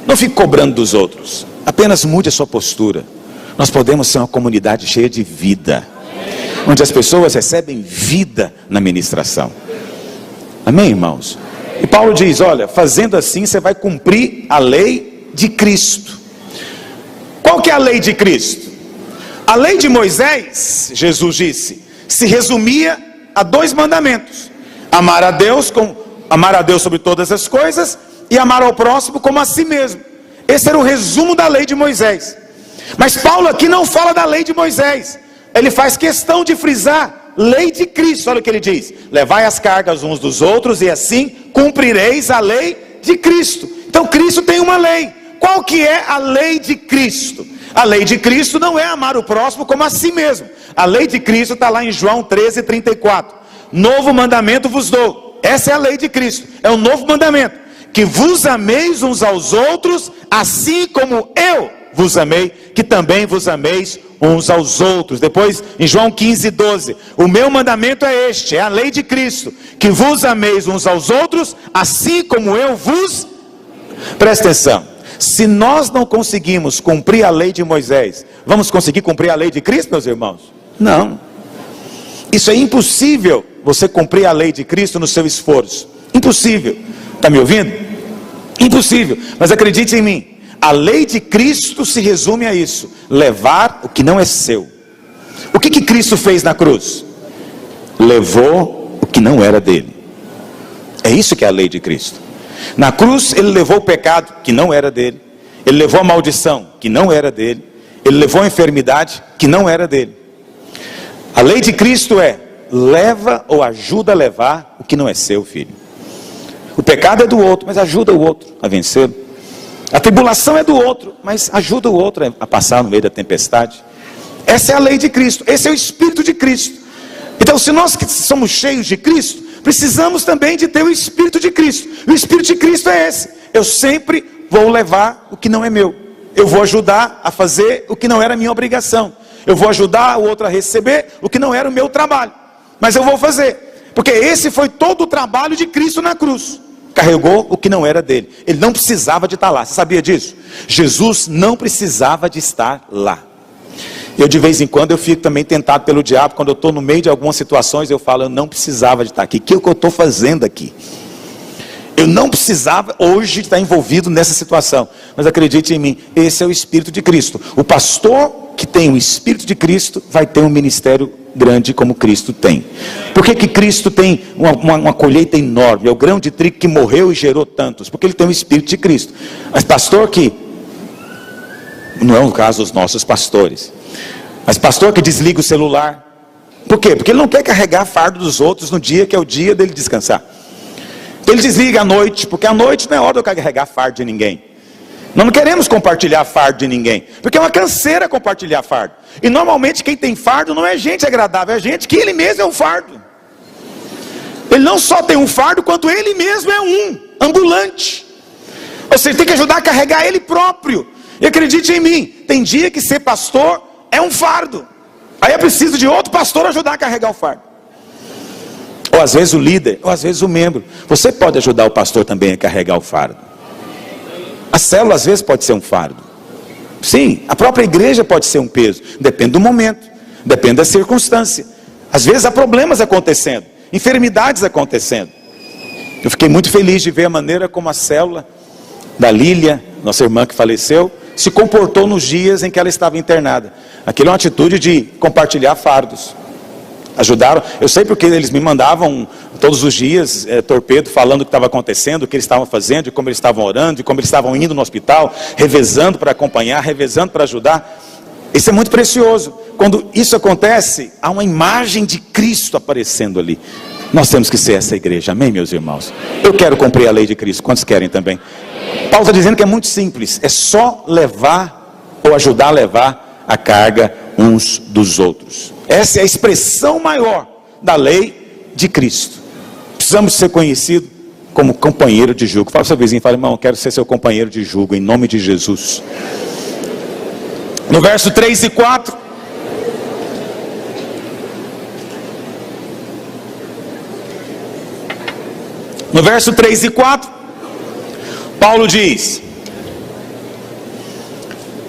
não fique cobrando dos outros. Apenas mude a sua postura. Nós podemos ser uma comunidade cheia de vida, onde as pessoas recebem vida na ministração. Amém, irmãos? E Paulo diz, olha, fazendo assim você vai cumprir a lei de Cristo. Qual que é a lei de Cristo? A lei de Moisés, Jesus disse, se resumia a 2 mandamentos. Amar a Deus sobre todas as coisas e amar ao próximo como a si mesmo. Esse era o resumo da lei de Moisés. Mas Paulo aqui não fala da lei de Moisés. Ele faz questão de frisar lei de Cristo. Olha o que ele diz: levai as cargas uns dos outros e assim cumprireis a lei de Cristo. Então Cristo tem uma lei. Qual que é a lei de Cristo? A lei de Cristo não é amar o próximo como a si mesmo. A lei de Cristo está lá em João 13:34. Novo mandamento vos dou. Essa é a lei de Cristo, é o novo mandamento: que vos ameis uns aos outros, assim como eu vos amei, que também vos ameis uns aos outros. Depois em João 15:12, o meu mandamento é este, é a lei de Cristo, que vos ameis uns aos outros, assim como eu vos... Presta atenção, se nós não conseguimos cumprir a lei de Moisés, vamos conseguir cumprir a lei de Cristo, meus irmãos? Não. Isso é impossível, você cumprir a lei de Cristo no seu esforço. Impossível. Está me ouvindo? Impossível. Mas acredite em mim, a lei de Cristo se resume a isso: levar o que não é seu. O que Cristo fez na cruz? Levou o que não era dele. É isso que é a lei de Cristo. Na cruz ele levou o pecado que não era dele, ele levou a maldição que não era dele, ele levou a enfermidade que não era dele. A lei de Cristo é: leva ou ajuda a levar o que não é seu, filho. O pecado é do outro, mas ajuda o outro a vencê-lo. A tribulação é do outro, mas ajuda o outro a passar no meio da tempestade. Essa é a lei de Cristo, esse é o Espírito de Cristo. Então, se nós que somos cheios de Cristo, precisamos também de ter o Espírito de Cristo. O Espírito de Cristo é esse: eu sempre vou levar o que não é meu, eu vou ajudar a fazer o que não era minha obrigação, eu vou ajudar o outro a receber o que não era o meu trabalho, mas eu vou fazer, porque esse foi todo o trabalho de Cristo na cruz. Carregou o que não era dele, ele não precisava de estar lá. Você sabia disso? Jesus não precisava de estar lá. Eu de vez em quando eu fico também tentado pelo diabo, quando eu estou no meio de algumas situações, eu falo: eu não precisava de estar aqui, o que eu estou fazendo aqui? Eu não precisava hoje estar envolvido nessa situação. Mas acredite em mim, esse é o Espírito de Cristo. O pastor que tem o Espírito de Cristo vai ter um ministério grande como Cristo tem. Por que Cristo tem uma colheita enorme? É o grão de trigo que morreu e gerou tantos, porque ele tem o Espírito de Cristo. Mas pastor que, não é o caso dos nossos pastores, mas pastor que desliga o celular, por quê? Porque ele não quer carregar fardo dos outros no dia que é o dia dele descansar. Ele desliga à noite, porque à noite não é hora de eu carregar fardo de ninguém. Nós não queremos compartilhar fardo de ninguém, porque é uma canseira compartilhar fardo. E normalmente quem tem fardo não é gente agradável, é gente que ele mesmo é um fardo. Ele não só tem um fardo, quanto ele mesmo é um ambulante. Ou seja, tem que ajudar a carregar ele próprio. E acredite em mim, tem dia que ser pastor é um fardo. Aí é preciso de outro pastor ajudar a carregar o fardo. Ou às vezes o líder, ou às vezes o membro. Você pode ajudar o pastor também a carregar o fardo. A célula às vezes pode ser um fardo. Sim, a própria igreja pode ser um peso. Depende do momento, depende da circunstância. Às vezes há problemas acontecendo, enfermidades acontecendo. Eu fiquei muito feliz de ver a maneira como a célula da Lília, nossa irmã que faleceu, se comportou nos dias em que ela estava internada. Aquilo é uma atitude de compartilhar fardos. Ajudaram, eu sei porque eles me mandavam todos os dias torpedo falando o que estava acontecendo, o que eles estavam fazendo, de como eles estavam orando, de como eles estavam indo no hospital, revezando para acompanhar, revezando para ajudar. Isso é muito precioso. Quando isso acontece, há uma imagem de Cristo aparecendo ali. Nós temos que ser essa igreja, amém, meus irmãos? Eu quero cumprir a lei de Cristo, quantos querem também? Paulo está dizendo que é muito simples, é só levar ou ajudar a levar a carga uns dos outros. Essa é a expressão maior da lei de Cristo. Precisamos ser conhecidos como companheiro de jugo. Fala para o seu vizinho, fala: irmão, eu quero ser seu companheiro de jugo, em nome de Jesus. No verso 3 e 4, no verso 3 e 4, Paulo diz: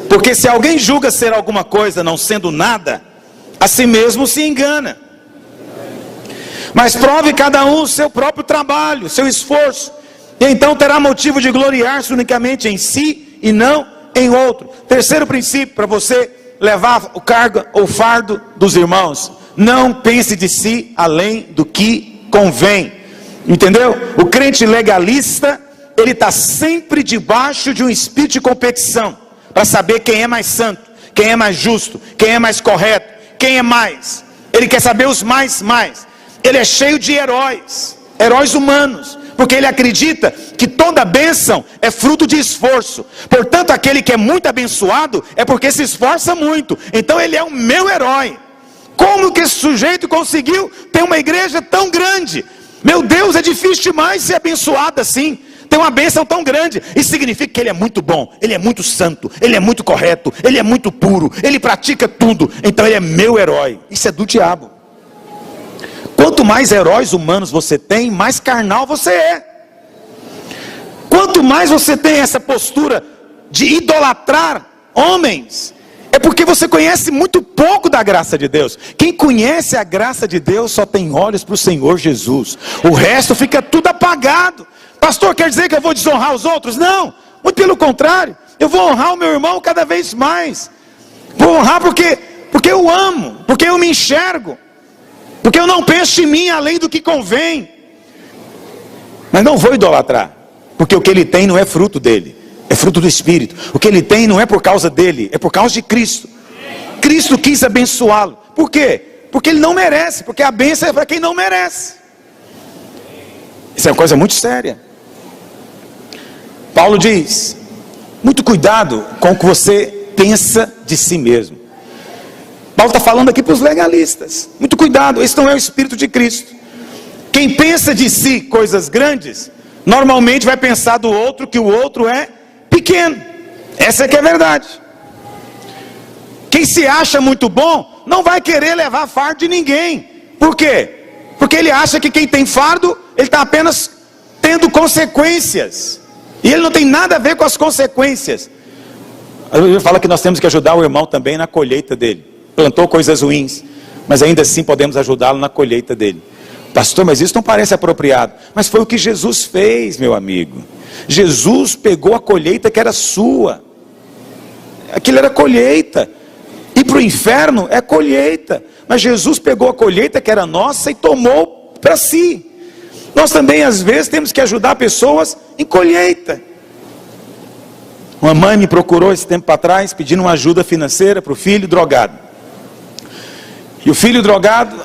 porque se alguém julga ser alguma coisa não sendo nada, a si mesmo se engana. Mas prove cada um o seu próprio trabalho, seu esforço, e então terá motivo de gloriar-se unicamente em si e não em outro. Terceiro princípio para você levar o cargo ou fardo dos irmãos: não pense de si além do que convém. Entendeu? O crente legalista, ele está sempre debaixo de um espírito de competição, para saber quem é mais santo, quem é mais justo, quem é mais correto, quem é mais. Ele quer saber os mais. Ele é cheio de heróis humanos, porque ele acredita que toda bênção é fruto de esforço. Portanto, aquele que é muito abençoado é porque se esforça muito. Então ele é o meu herói. Como que esse sujeito conseguiu ter uma igreja tão grande? Meu Deus, é difícil demais ser abençoado assim. Tem uma bênção tão grande. Isso significa que ele é muito bom, ele é muito santo, ele é muito correto, ele é muito puro, ele pratica tudo. Então ele é meu herói. Isso é do diabo. Quanto mais heróis humanos você tem, mais carnal você é. Quanto mais você tem essa postura de idolatrar homens, é porque você conhece muito pouco da graça de Deus. Quem conhece a graça de Deus só tem olhos para o Senhor Jesus. O resto fica tudo apagado. Pastor, quer dizer que eu vou desonrar os outros? Não, muito pelo contrário. Eu vou honrar o meu irmão cada vez mais. Vou honrar porque eu amo, porque eu me enxergo, porque eu não penso em mim além do que convém. Mas não vou idolatrar, porque o que ele tem não é fruto dele, é fruto do Espírito. O que ele tem não é por causa dele, é por causa de Cristo. Cristo quis abençoá-lo. Por quê? Porque ele não merece, porque a bênção é para quem não merece. Isso é uma coisa muito séria. Paulo diz: muito cuidado com o que você pensa de si mesmo. Paulo está falando aqui para os legalistas. Muito cuidado, esse não é o Espírito de Cristo. Quem pensa de si coisas grandes, normalmente vai pensar do outro que o outro é pequeno. Essa é que é a verdade. Quem se acha muito bom, não vai querer levar fardo de ninguém. Por quê? Porque ele acha que quem tem fardo, ele está apenas tendo consequências. E ele não tem nada a ver com as consequências. A Bíblia fala que nós temos que ajudar o irmão também na colheita dele. Plantou coisas ruins, mas ainda assim podemos ajudá-lo na colheita dele. Pastor, mas isso não parece apropriado. Mas foi o que Jesus fez, meu amigo. Jesus pegou a colheita que era sua. Aquilo era colheita. Ir para o inferno é colheita. Mas Jesus pegou a colheita que era nossa e tomou para si. Nós também às vezes temos que ajudar pessoas em colheita. Uma mãe me procurou esse tempo atrás pedindo uma ajuda financeira para o filho drogado. E o filho drogado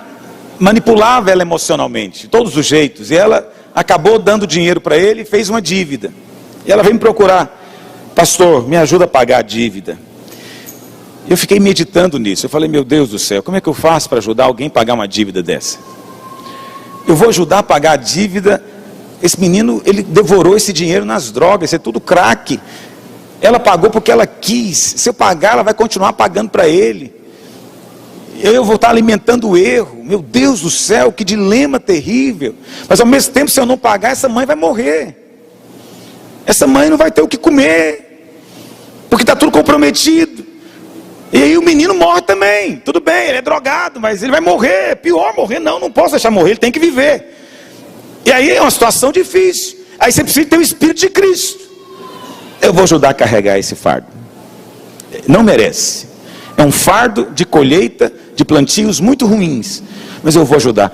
manipulava ela emocionalmente, de todos os jeitos. E ela acabou dando dinheiro para ele e fez uma dívida. E ela veio me procurar: pastor, me ajuda a pagar a dívida. Eu fiquei meditando nisso. Eu falei: meu Deus do céu, como é que eu faço para ajudar alguém a pagar uma dívida dessa? Eu vou ajudar a pagar a dívida. Esse menino, ele devorou esse dinheiro nas drogas, isso é tudo crack. Ela pagou porque ela quis. Se eu pagar, ela vai continuar pagando para ele. Eu vou estar alimentando o erro. Meu Deus do céu, que dilema terrível. Mas ao mesmo tempo, se eu não pagar, essa mãe vai morrer. Essa mãe não vai ter o que comer, porque está tudo comprometido. E aí o menino morre também. Tudo bem, ele é drogado, mas ele vai morrer. É pior morrer, não posso deixar morrer, ele tem que viver. E aí é uma situação difícil. Aí você precisa ter o Espírito de Cristo. Eu vou ajudar a carregar esse fardo. Não merece. É um fardo de colheita, de plantios muito ruins. Mas eu vou ajudar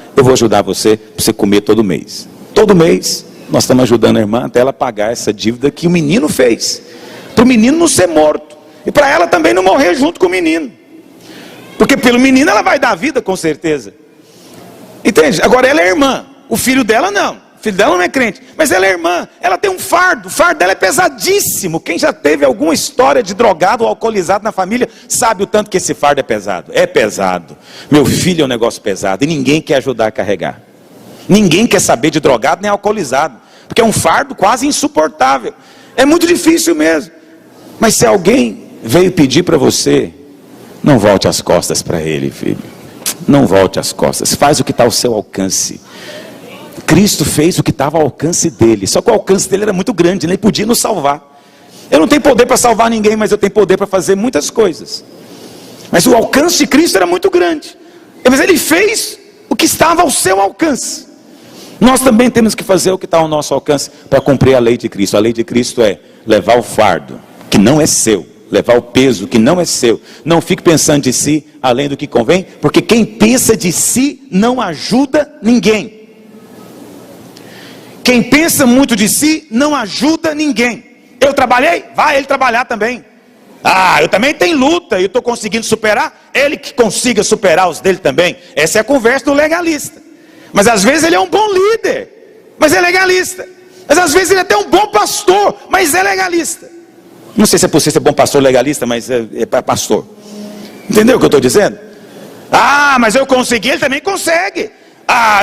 você para você comer todo mês. Todo mês nós estamos ajudando a irmã até ela pagar essa dívida que o menino fez. Para o menino não ser morto. E para ela também não morrer junto com o menino. Porque pelo menino ela vai dar vida com certeza. Entende? Agora ela é irmã. O filho dela não. O filho dela não é crente. Mas ela é irmã. Ela tem um fardo. O fardo dela é pesadíssimo. Quem já teve alguma história de drogado ou alcoolizado na família sabe o tanto que esse fardo é pesado. É pesado. Meu filho é um negócio pesado. E ninguém quer ajudar a carregar. Ninguém quer saber de drogado nem alcoolizado. Porque é um fardo quase insuportável. É muito difícil mesmo. Mas se alguém veio pedir para você, não volte as costas para ele, filho. Não volte as costas. Faz o que está ao seu alcance. Cristo fez o que estava ao alcance dele. Só que o alcance dele era muito grande. Ele podia nos salvar. Eu não tenho poder para salvar ninguém, mas eu tenho poder para fazer muitas coisas. Mas o alcance de Cristo era muito grande. Mas ele fez o que estava ao seu alcance. Nós também temos que fazer o que está ao nosso alcance para cumprir a lei de Cristo. A lei de Cristo é levar o fardo que não é seu, levar o peso que não é seu. Não fique pensando de si além do que convém, porque quem pensa de si não ajuda ninguém. Quem pensa muito de si não ajuda ninguém. Eu trabalhei? Vai ele trabalhar também. Eu também tenho luta e eu estou conseguindo superar. Ele que consiga superar os dele também. Essa é a conversa do legalista. Mas às vezes ele é um bom líder, mas é legalista. Mas às vezes ele é até um bom pastor, mas é legalista. Não sei se é possível ser bom pastor legalista, mas é para pastor. Entendeu o que eu estou dizendo? Mas eu consegui, ele também consegue.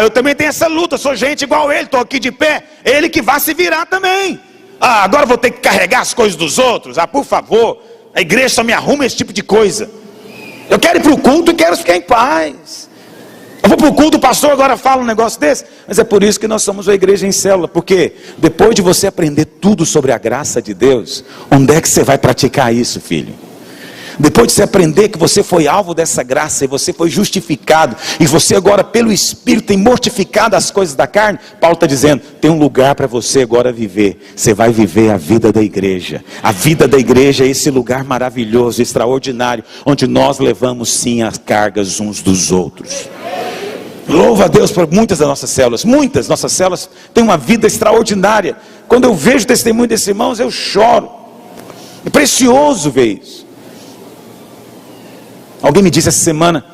Eu também tenho essa luta, sou gente igual ele, estou aqui de pé. Ele que vai se virar também. Agora eu vou ter que carregar as coisas dos outros. Por favor, a igreja só me arruma esse tipo de coisa. Eu quero ir para o culto e quero ficar em paz. Eu vou para o culto, o pastor agora fala um negócio desse. Mas é por isso que nós somos a igreja em célula. Porque depois de você aprender tudo sobre a graça de Deus, onde é que você vai praticar isso, filho? Depois de você aprender que você foi alvo dessa graça, e você foi justificado, e você agora pelo Espírito tem mortificado as coisas da carne, Paulo está dizendo, tem um lugar para você agora viver. Você vai viver a vida da igreja. A vida da igreja é esse lugar maravilhoso, extraordinário, onde nós levamos sim as cargas uns dos outros. Louva a Deus por muitas das nossas células. Muitas nossas células têm uma vida extraordinária. Quando eu vejo o testemunho desses irmãos, eu choro. É precioso ver isso. Alguém me disse essa semana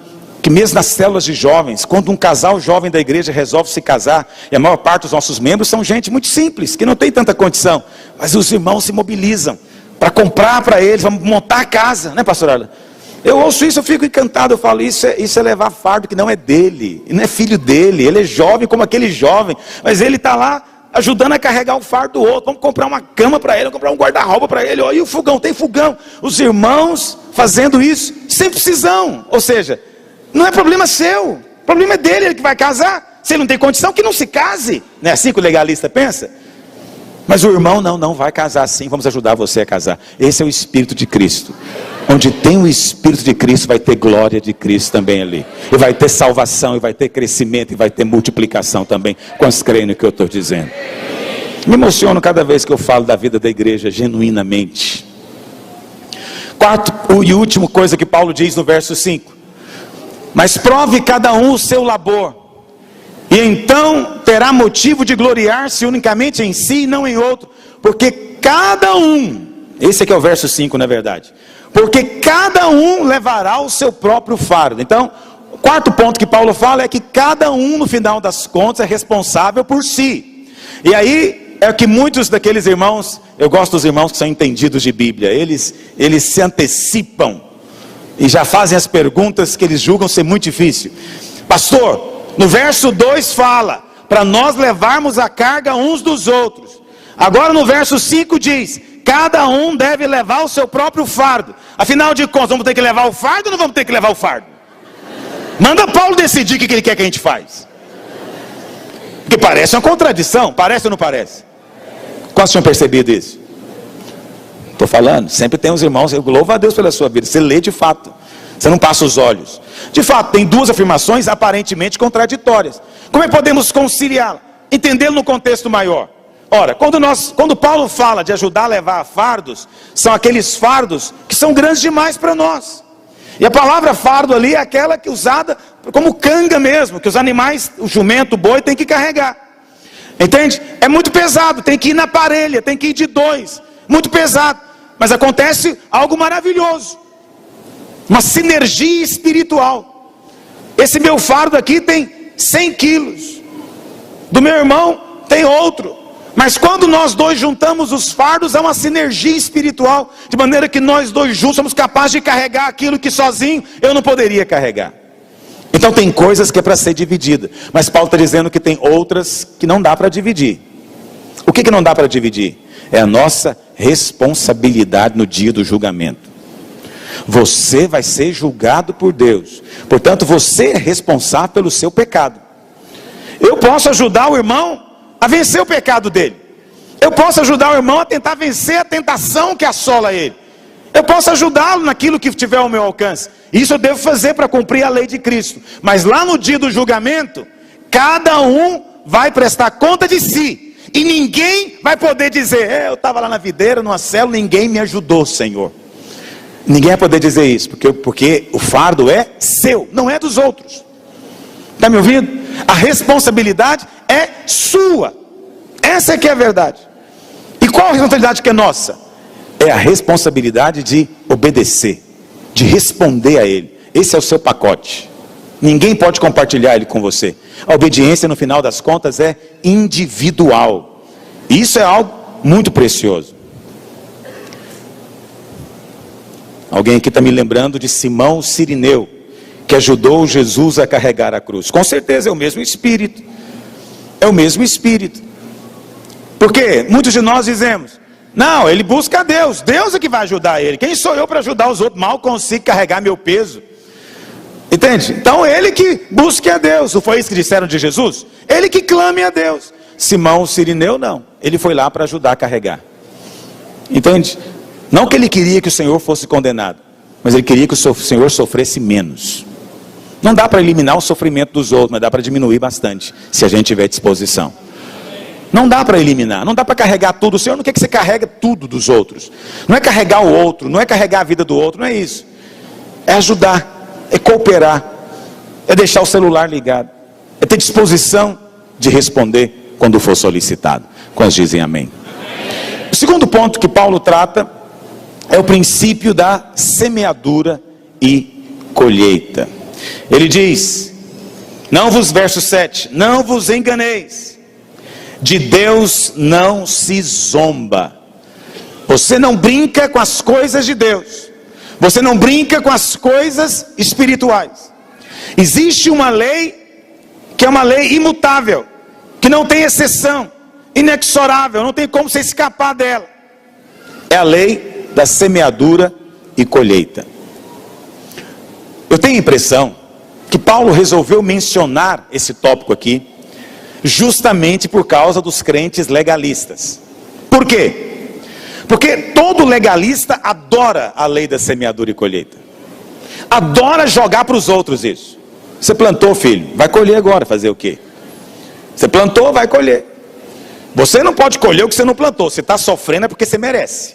que mesmo nas células de jovens, quando um casal jovem da igreja resolve se casar, e a maior parte dos nossos membros são gente muito simples, que não tem tanta condição, mas os irmãos se mobilizam para comprar para eles, vamos montar a casa, né, pastor Arla? Eu ouço isso, eu fico encantado, eu falo, isso é levar fardo que não é dele, não é filho dele, ele é jovem como aquele jovem, mas ele está lá ajudando a carregar o fardo do outro. Vamos comprar uma cama para ele, vamos comprar um guarda-roupa para ele. E o fogão, tem fogão. Os irmãos fazendo isso sem precisão. Ou seja, não é problema seu, o problema é dele, ele que vai casar. Se ele não tem condição, que não se case. Não é assim que o legalista pensa? Mas o irmão não vai casar assim, vamos ajudar você a casar. Esse é o Espírito de Cristo. Onde tem o Espírito de Cristo, vai ter glória de Cristo também ali. E vai ter salvação, e vai ter crescimento, e vai ter multiplicação também. Quantos creem no que eu estou dizendo? Me emociono cada vez que eu falo da vida da igreja, genuinamente. Quarto e último coisa que Paulo diz no verso 5. Mas prove cada um o seu labor, e então terá motivo de gloriar-se unicamente em si e não em outro. Porque cada um, esse aqui é o verso 5 na verdade. Porque cada um levará o seu próprio fardo. Então, o quarto ponto que Paulo fala é que cada um, no final das contas, é responsável por si. E aí, é que muitos daqueles irmãos, eu gosto dos irmãos que são entendidos de Bíblia, eles se antecipam e já fazem as perguntas que eles julgam ser muito difícil. Pastor, no verso 2 fala, para nós levarmos a carga uns dos outros. Agora no verso 5 diz, cada um deve levar o seu próprio fardo. Afinal de contas, vamos ter que levar o fardo ou não vamos ter que levar o fardo? Manda Paulo decidir o que ele quer que a gente faz. Porque parece uma contradição, parece ou não parece? Quantos tinham percebido isso? Estou falando, sempre tem os irmãos, eu louvo a Deus pela sua vida, você lê de fato, você não passa os olhos. De fato, tem duas afirmações aparentemente contraditórias. Como é que podemos conciliá-la? Entendê-lo no contexto maior. Ora, quando Paulo fala de ajudar a levar fardos, são aqueles fardos que são grandes demais para nós. E a palavra fardo ali é aquela que é usada como canga mesmo, que os animais, o jumento, o boi, tem que carregar. Entende? É muito pesado, tem que ir na parelha, tem que ir de dois. Muito pesado. Mas acontece algo maravilhoso. Uma sinergia espiritual. Esse meu fardo aqui tem 100 quilos. Do meu irmão tem outro. Mas quando nós dois juntamos os fardos, há uma sinergia espiritual, de maneira que nós dois juntos somos capazes de carregar aquilo que sozinho eu não poderia carregar. Então tem coisas que é para ser dividida, mas Paulo está dizendo que tem outras que não dá para dividir. O que não dá para dividir? É a nossa responsabilidade no dia do julgamento. Você vai ser julgado por Deus, portanto você é responsável pelo seu pecado. Eu posso ajudar o irmão a vencer o pecado dele. Eu posso ajudar o irmão a tentar vencer a tentação que assola ele. Eu posso ajudá-lo naquilo que tiver ao meu alcance. Isso eu devo fazer para cumprir a lei de Cristo. Mas lá no dia do julgamento, cada um vai prestar conta de si. E ninguém vai poder dizer, eu estava lá na videira, numa célula, ninguém me ajudou, Senhor. Ninguém vai poder dizer isso, porque o fardo é seu, não é dos outros. Está me ouvindo? A responsabilidade é sua. Essa é que é a verdade. E qual a responsabilidade que é nossa? É a responsabilidade de obedecer, de responder a Ele. Esse é o seu pacote. Ninguém pode compartilhar ele com você. A obediência, no final das contas, é individual. E isso é algo muito precioso. Alguém aqui está me lembrando de Simão Cirineu, que ajudou Jesus a carregar a cruz. Com certeza é o mesmo Espírito. É o mesmo Espírito. Porque muitos de nós dizemos: não, ele busca a Deus. Deus é que vai ajudar ele. Quem sou eu para ajudar os outros? Mal consigo carregar meu peso. Entende? Então ele que busque a Deus. Não foi isso que disseram de Jesus? Ele que clame a Deus. Simão Cirineu não. Ele foi lá para ajudar a carregar. Entende? Não que ele queria que o Senhor fosse condenado, mas ele queria que o Senhor sofresse menos. Não dá para eliminar o sofrimento dos outros, mas dá para diminuir bastante, se a gente tiver disposição. Não dá para eliminar, não dá para carregar tudo. O Senhor não quer que você carregue tudo dos outros. Não é carregar o outro, não é carregar a vida do outro, não é isso. É ajudar, é cooperar, é deixar o celular ligado, é ter disposição de responder quando for solicitado. Quantos dizem amém? O segundo ponto que Paulo trata é o princípio da semeadura e colheita. Ele diz: verso 7, não vos enganeis, de Deus não se zomba. Você não brinca com as coisas de Deus, você não brinca com as coisas espirituais. Existe uma lei que é uma lei imutável, que não tem exceção, inexorável, não tem como você escapar dela. É a lei da semeadura e colheita. Eu tenho a impressão que Paulo resolveu mencionar esse tópico aqui justamente por causa dos crentes legalistas. Por quê? Porque todo legalista adora a lei da semeadura e colheita. Adora jogar para os outros isso. Você plantou, filho, vai colher agora. Fazer o quê? Você plantou, vai colher. Você não pode colher o que você não plantou. Você está sofrendo é porque você merece.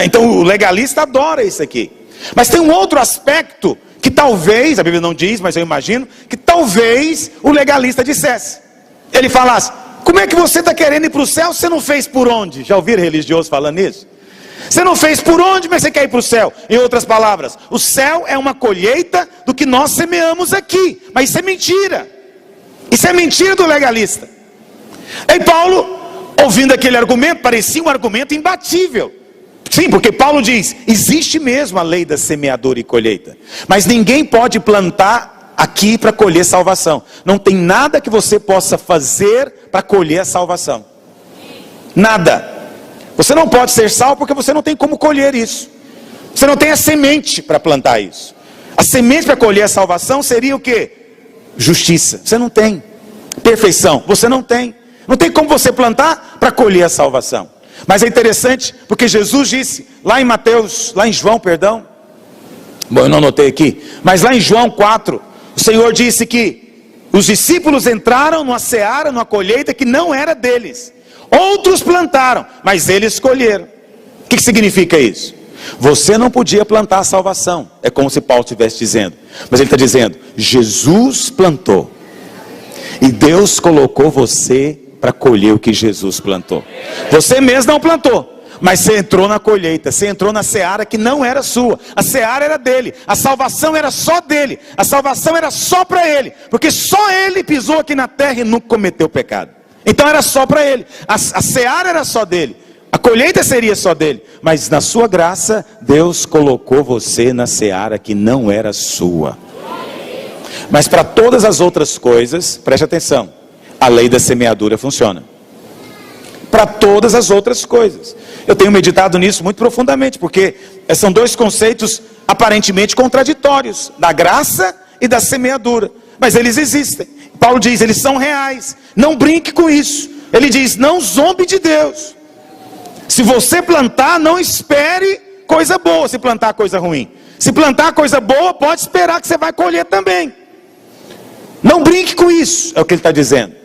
Então o legalista adora isso aqui. Mas tem um outro aspecto que talvez, a Bíblia não diz, mas eu imagino, que talvez o legalista dissesse. Ele falasse: como é que você está querendo ir para o céu, você não fez por onde? Já ouviram religioso falando isso? Você não fez por onde, mas você quer ir para o céu. Em outras palavras, o céu é uma colheita do que nós semeamos aqui. Mas isso é mentira. Isso é mentira do legalista. E Paulo, ouvindo aquele argumento, parecia um argumento imbatível. Sim, porque Paulo diz: existe mesmo a lei da semeadura e colheita, mas ninguém pode plantar aqui para colher salvação. Não tem nada que você possa fazer para colher a salvação. Nada. Você não pode ser salvo porque você não tem como colher isso. Você não tem a semente para plantar isso. A semente para colher a salvação seria o quê? Justiça. Você não tem. Perfeição. Você não tem. Não tem como você plantar para colher a salvação. Mas é interessante, porque Jesus disse, lá em João, bom, eu não anotei aqui, mas lá em João 4, o Senhor disse que os discípulos entraram numa seara, numa colheita que não era deles. Outros plantaram, mas eles colheram. O que significa isso? Você não podia plantar a salvação, é como se Paulo estivesse dizendo, mas ele está dizendo: Jesus plantou, e Deus colocou você para colher o que Jesus plantou. Você mesmo não plantou, mas você entrou na colheita, você entrou na seara que não era sua. A seara era dele, a salvação era só dele, a salvação era só para ele, porque só ele pisou aqui na terra e nunca cometeu pecado. Então era só para ele, a seara era só dele, a colheita seria só dele, mas na sua graça Deus colocou você na seara que não era sua. Mas para todas as outras coisas, preste atenção, a lei da semeadura funciona. Para todas as outras coisas. Eu tenho meditado nisso muito profundamente, porque são dois conceitos aparentemente contraditórios, da graça e da semeadura, mas eles existem. Paulo diz, eles são reais, não brinque com isso. Ele diz, não zombe de Deus. Se você plantar, não espere coisa boa se plantar coisa ruim. Se plantar coisa boa, pode esperar que você vai colher também. Não brinque com isso, é o que ele está dizendo.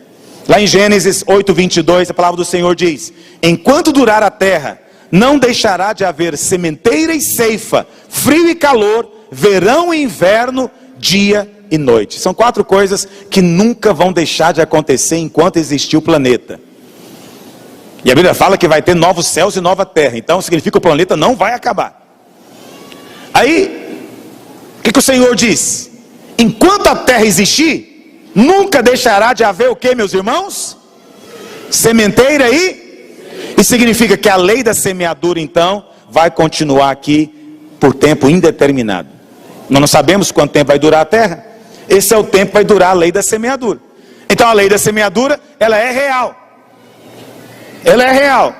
Lá em Gênesis 8:22, a palavra do Senhor diz: enquanto durar a terra, não deixará de haver sementeira e ceifa, frio e calor, verão e inverno, dia e noite. São 4 coisas que nunca vão deixar de acontecer enquanto existir o planeta. E a Bíblia fala que vai ter novos céus e nova terra. Então significa que o planeta não vai acabar. Aí, o que o Senhor diz? Enquanto a terra existir, nunca deixará de haver o que, meus irmãos? Sementeira e significa que a lei da semeadura, então, vai continuar aqui por tempo indeterminado. Nós não sabemos quanto tempo vai durar a terra. Esse é o tempo que vai durar a lei da semeadura. Então a lei da semeadura, ela é real. Ela é real.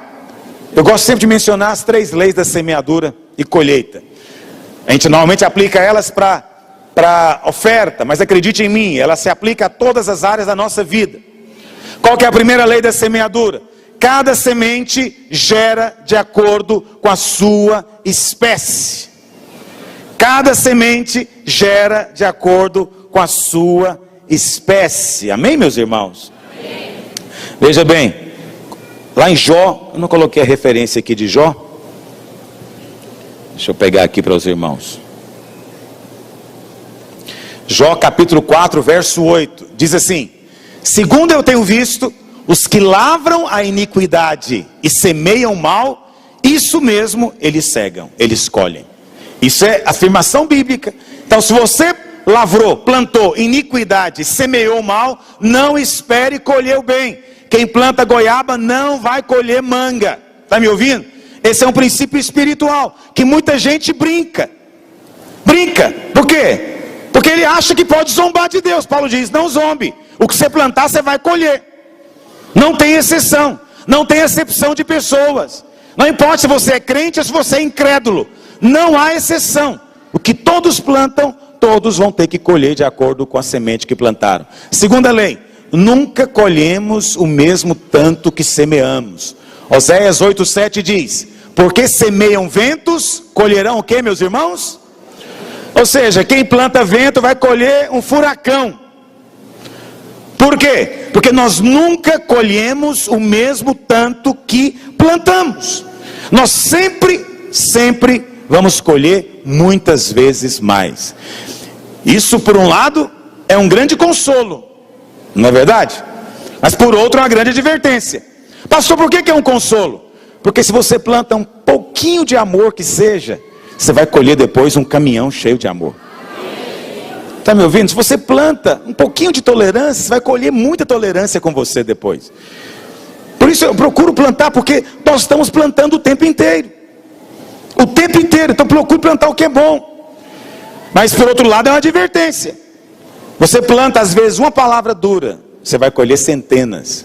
Eu gosto sempre de mencionar as 3 leis da semeadura e colheita. A gente normalmente aplica elas para oferta, mas acredite em mim, ela se aplica a todas as áreas da nossa vida. Qual que é a primeira lei da semeadura? Cada semente gera de acordo com a sua espécie. Cada semente gera de acordo com a sua espécie. Amém, meus irmãos? Amém. Veja bem, lá em Jó, eu não coloquei a referência aqui de Jó. Deixa eu pegar aqui para os irmãos. Jó capítulo 4, verso 8, diz assim: segundo eu tenho visto, os que lavram a iniquidade e semeiam mal, isso mesmo eles cegam, eles colhem. Isso é afirmação bíblica. Então se você lavrou, plantou iniquidade, semeou mal, não espere colher o bem. Quem planta goiaba não vai colher manga. Está me ouvindo? Esse é um princípio espiritual que muita gente brinca. Por quê? Porque ele acha que pode zombar de Deus. Paulo diz, não zombe. O que você plantar, você vai colher. Não tem exceção. Não tem acepção de pessoas. Não importa se você é crente ou se você é incrédulo. Não há exceção. O que todos plantam, todos vão ter que colher de acordo com a semente que plantaram. Segunda lei, nunca colhemos o mesmo tanto que semeamos. Oséias 8:7 diz, porque semeiam ventos, colherão o que, meus irmãos? Ou seja, quem planta vento vai colher um furacão. Por quê? Porque nós nunca colhemos o mesmo tanto que plantamos. Nós sempre vamos colher muitas vezes mais. Isso, por um lado, é um grande consolo, não é verdade? Mas por outro, é uma grande advertência. Pastor, por que é um consolo? Porque se você planta um pouquinho de amor que seja, você vai colher depois um caminhão cheio de amor. Está me ouvindo? Se você planta um pouquinho de tolerância, você vai colher muita tolerância com você depois. Por isso eu procuro plantar, porque nós estamos plantando o tempo inteiro. O tempo inteiro, então procure plantar o que é bom. Mas por outro lado é uma advertência. Você planta às vezes uma palavra dura, você vai colher centenas.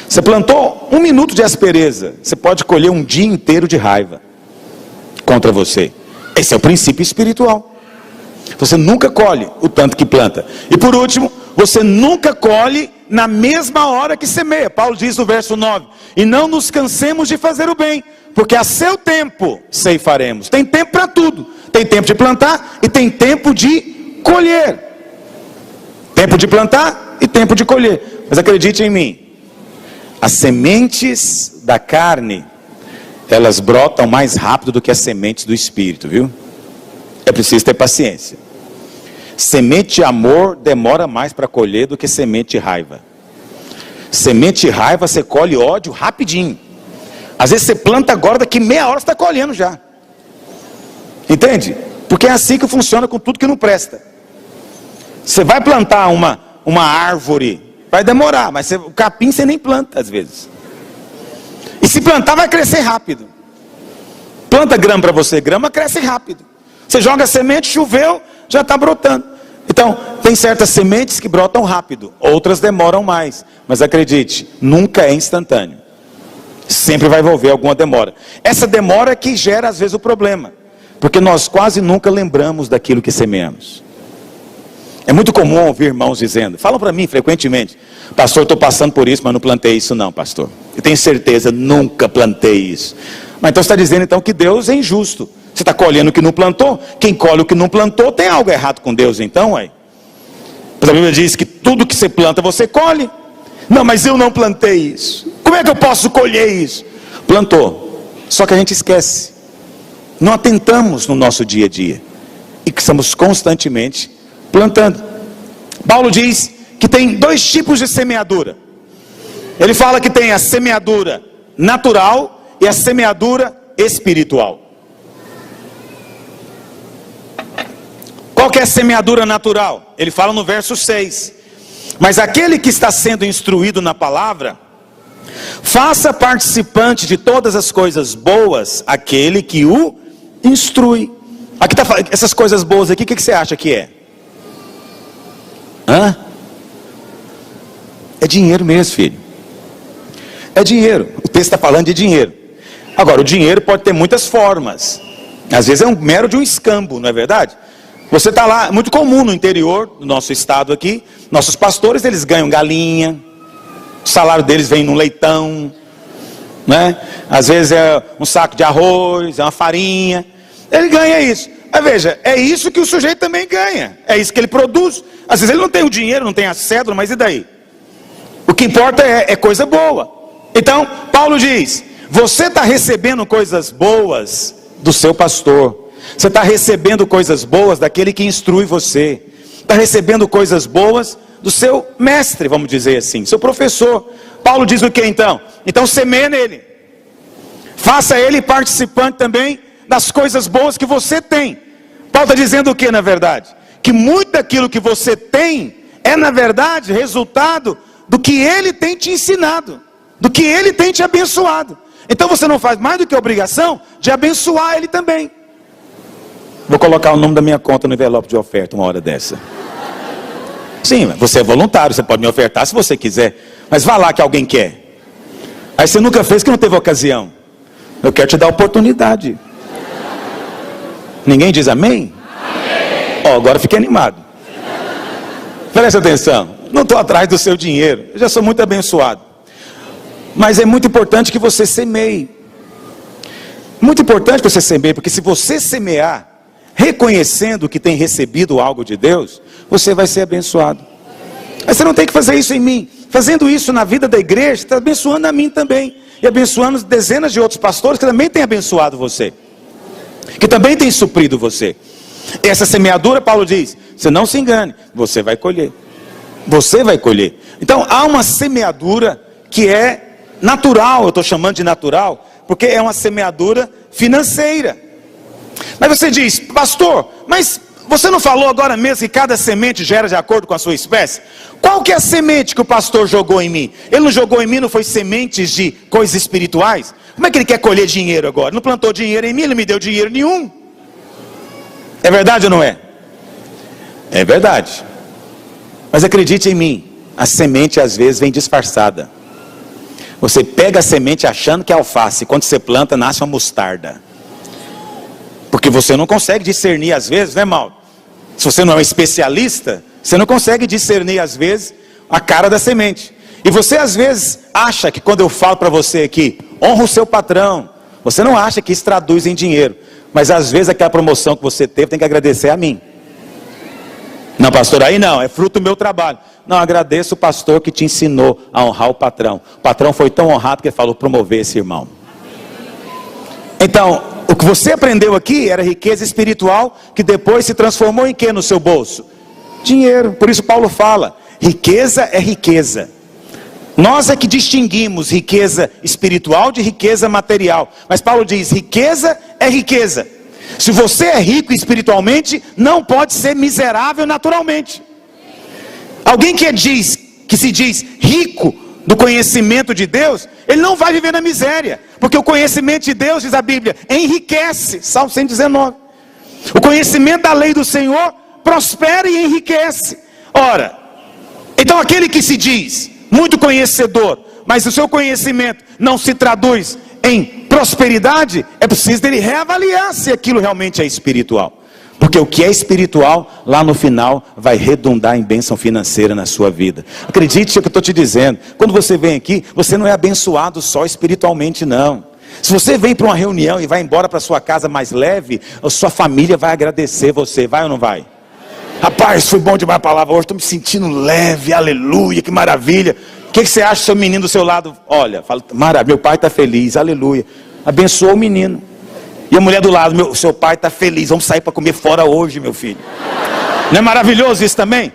Você plantou 1 minuto de aspereza, você pode colher um dia inteiro de raiva contra você. Esse é o princípio espiritual. Você nunca colhe o tanto que planta. E por último, você nunca colhe na mesma hora que semeia. Paulo diz no verso 9, e não nos cansemos de fazer o bem, porque a seu tempo ceifaremos. Tem tempo para tudo. Tem tempo de plantar e tem tempo de colher. Tempo de plantar e tempo de colher. Mas acredite em mim, as sementes da carne, elas brotam mais rápido do que as sementes do Espírito, viu? É preciso ter paciência. Semente de amor demora mais para colher do que semente de raiva. Semente de raiva você colhe ódio rapidinho. Às vezes você planta agora, daqui meia hora você está colhendo já. Entende? Porque é assim que funciona com tudo que não presta. Você vai plantar uma árvore, vai demorar, mas o capim você nem planta às vezes. E se plantar vai crescer rápido. Planta grama para você, grama cresce rápido. Você joga semente, choveu, já está brotando. Então, tem certas sementes que brotam rápido, outras demoram mais. Mas acredite, nunca é instantâneo. Sempre vai envolver alguma demora. Essa demora é que gera às vezes o problema. Porque nós quase nunca lembramos daquilo que semeamos. É muito comum ouvir irmãos dizendo, falam para mim frequentemente, pastor, estou passando por isso, mas não plantei isso não, pastor. Eu tenho certeza, nunca plantei isso. Mas então você está dizendo então que Deus é injusto. Você está colhendo o que não plantou? Quem colhe o que não plantou, tem algo errado com Deus então, ué? Mas a Bíblia diz que tudo que você planta, você colhe. Não, mas eu não plantei isso. Como é que eu posso colher isso? Plantou. Só que a gente esquece. Não atentamos no nosso dia a dia. E que estamos constantemente plantando. Paulo diz que tem 2 tipos de semeadura. Ele fala que tem a semeadura natural e a semeadura espiritual. Qual que é a semeadura natural? Ele fala no verso 6. Mas aquele que está sendo instruído na palavra, faça participante de todas as coisas boas aquele que o instrui. Aqui tá, essas coisas boas aqui, o que você acha que é? É dinheiro mesmo, filho. É dinheiro. O texto está falando de dinheiro. Agora, o dinheiro pode ter muitas formas. Às vezes é um mero de um escambo, não é verdade? Você está lá, muito comum no interior do nosso estado aqui, nossos pastores, eles ganham galinha, o salário deles vem num leitão, né? Às vezes é um saco de arroz, é uma farinha, ele ganha isso. Mas veja, é isso que o sujeito também ganha, é isso que ele produz. Às vezes ele não tem o dinheiro, não tem a cédula, mas e daí? O que importa é coisa boa. Então, Paulo diz, você está recebendo coisas boas do seu pastor. Você está recebendo coisas boas daquele que instrui você. Está recebendo coisas boas do seu mestre, vamos dizer assim, seu professor. Paulo diz o que então? Então semeia nele. Faça ele participante também das coisas boas que você tem. Paulo está dizendo o que na verdade? Que muito daquilo que você tem é na verdade resultado do que ele tem te ensinado, do que ele tem te abençoado. Então você não faz mais do que a obrigação de abençoar ele também. Vou colocar o nome da minha conta no envelope de oferta uma hora dessa. Sim, você é voluntário, você pode me ofertar se você quiser. Mas vá lá que alguém quer. Aí você nunca fez que não teve ocasião. Eu quero te dar oportunidade. Ninguém diz amém? Amém. Agora fiquei animado. Presta atenção. Não estou atrás do seu dinheiro. Eu já sou muito abençoado. Mas é muito importante que você semeie. Muito importante que você semeie, porque se você semear reconhecendo que tem recebido algo de Deus, você vai ser abençoado. Mas você não tem que fazer isso em mim. Fazendo isso na vida da igreja, você está abençoando a mim também. E abençoando dezenas de outros pastores que também têm abençoado você. Que também têm suprido você. Essa semeadura, Paulo diz, você não se engane, você vai colher. Você vai colher. Então há uma semeadura que é natural, eu estou chamando de natural, porque é uma semeadura financeira. Mas você diz, pastor, mas você não falou agora mesmo que cada semente gera de acordo com a sua espécie? Qual que é a semente que o pastor jogou em mim? Ele não jogou em mim, não foi sementes de coisas espirituais? Como é que ele quer colher dinheiro agora? Não plantou dinheiro em mim, ele não me deu dinheiro nenhum. É verdade ou não é? É verdade. Mas acredite em mim, a semente às vezes vem disfarçada. Você pega a semente achando que é alface, quando você planta nasce uma mostarda. Porque você não consegue discernir às vezes, né, Mauro? Se você não é um especialista, você não consegue discernir às vezes a cara da semente. E você às vezes acha que quando eu falo para você aqui, honra o seu patrão, você não acha que isso traduz em dinheiro. Mas às vezes aquela promoção que você teve tem que agradecer a mim. Não, pastor, aí não, é fruto do meu trabalho. Não, agradeço o pastor que te ensinou a honrar o patrão. O patrão foi tão honrado que ele falou promover esse irmão. Então, o que você aprendeu aqui era riqueza espiritual, que depois se transformou em quê no seu bolso? Dinheiro. Por isso Paulo fala, riqueza é riqueza. Nós é que distinguimos riqueza espiritual de riqueza material. Mas Paulo diz, riqueza é riqueza. Se você é rico espiritualmente, não pode ser miserável naturalmente. Alguém que se diz rico do conhecimento de Deus, ele não vai viver na miséria. Porque o conhecimento de Deus, diz a Bíblia, enriquece. Salmo 119. O conhecimento da lei do Senhor prospera e enriquece. Ora, então aquele que se diz muito conhecedor, mas o seu conhecimento não se traduz em prosperidade, é preciso dele reavaliar se aquilo realmente é espiritual. Porque o que é espiritual, lá no final, vai redundar em bênção financeira na sua vida. Acredite no que eu estou te dizendo. Quando você vem aqui, você não é abençoado só espiritualmente, não. Se você vem para uma reunião e vai embora para sua casa mais leve, a sua família vai agradecer você, vai ou não vai? Rapaz, foi bom demais a palavra hoje, estou me sentindo leve, aleluia, que maravilha. O que você acha do seu menino do seu lado? Olha, fala, maravilha, meu pai está feliz, aleluia. Abençoa o menino. E a mulher do lado, seu pai está feliz, vamos sair para comer fora hoje, meu filho. Não é maravilhoso isso também?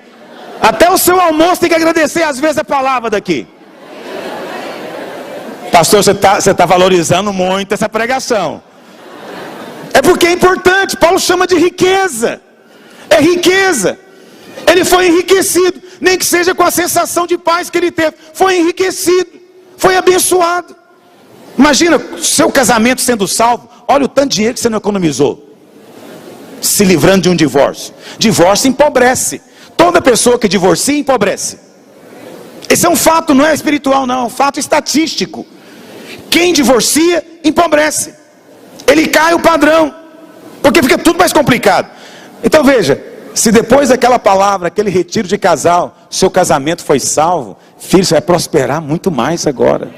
Até o seu almoço tem que agradecer às vezes a palavra daqui. Pastor, você tá valorizando muito essa pregação. É porque é importante. Paulo chama de riqueza. É riqueza. Ele foi enriquecido, nem que seja com a sensação de paz que ele teve. Foi enriquecido, foi abençoado. Imagina seu casamento sendo salvo. Olha o tanto de dinheiro que você não economizou, se livrando de um divórcio. Divórcio empobrece. Toda pessoa que divorcia empobrece. Esse é um fato, não é espiritual não, é um fato estatístico. Quem divorcia empobrece. Ele cai o padrão, porque fica tudo mais complicado. Então veja, se depois daquela palavra, aquele retiro de casal, seu casamento foi salvo, filho, você vai prosperar muito mais agora.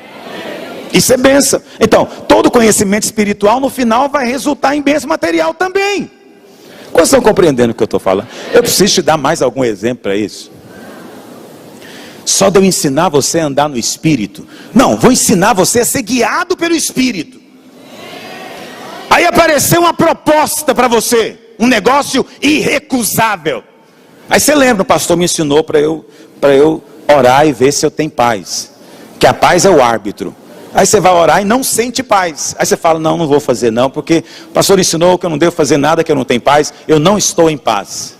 Isso é bênção. Então, todo conhecimento espiritual no final vai resultar em bênção material também. Quantos estão compreendendo o que eu estou falando? Eu preciso te dar mais algum exemplo para isso. Só de eu ensinar você a andar no Espírito. Não, vou ensinar você a ser guiado pelo Espírito. Aí apareceu uma proposta para você, um negócio irrecusável. Aí você lembra, o pastor me ensinou para eu orar e ver se eu tenho paz. Que a paz é o árbitro. Aí você vai orar e não sente paz. Aí você fala, não vou fazer não, porque o pastor ensinou que eu não devo fazer nada, que eu não tenho paz. Eu não estou em paz.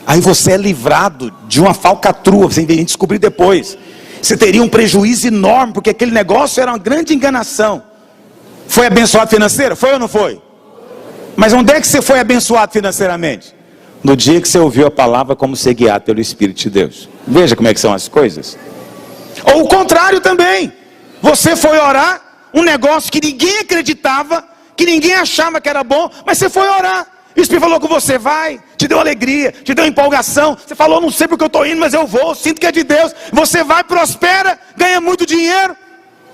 Aí você é livrado de uma falcatrua, você vem descobrir depois. Você teria um prejuízo enorme, porque aquele negócio era uma grande enganação. Foi abençoado financeiro? Foi ou não foi? Mas onde é que você foi abençoado financeiramente? No dia que você ouviu a palavra como ser guiado pelo Espírito de Deus. Veja como é que são as coisas. Ou o contrário também. Você foi orar, um negócio que ninguém acreditava, que ninguém achava que era bom, mas você foi orar. E o Espírito falou com você, vai, te deu alegria, te deu empolgação. Você falou, não sei porque eu estou indo, mas eu vou, sinto que é de Deus. Você vai, prospera, ganha muito dinheiro.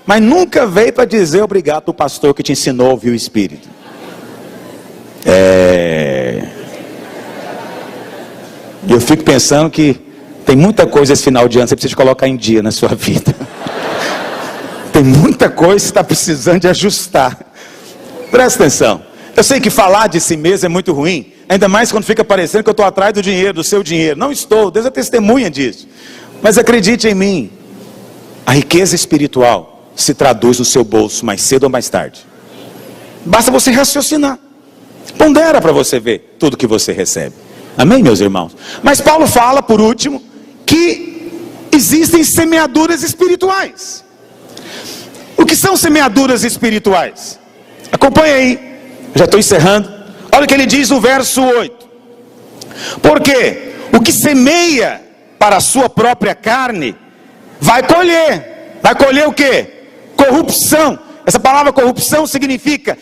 Mas nunca veio para dizer obrigado ao pastor que te ensinou a ouvir o Espírito. Eu fico pensando que tem muita coisa esse final de ano, você precisa colocar em dia na sua vida. Tem muita coisa que você está precisando de ajustar. Presta atenção. Eu sei que falar de si mesmo é muito ruim, ainda mais quando fica parecendo que eu estou atrás do dinheiro, do seu dinheiro. Não estou, Deus é testemunha disso. Mas acredite em mim, a riqueza espiritual se traduz no seu bolso mais cedo ou mais tarde. Basta você raciocinar. Pondera para você ver tudo que você recebe. Amém, meus irmãos? Mas Paulo fala, por último, que existem semeaduras espirituais. O que são semeaduras espirituais? Acompanhe aí. Já estou encerrando. Olha o que ele diz no verso 8. Porque o que semeia para a sua própria carne, vai colher. Vai colher o quê? Corrupção. Essa palavra corrupção significa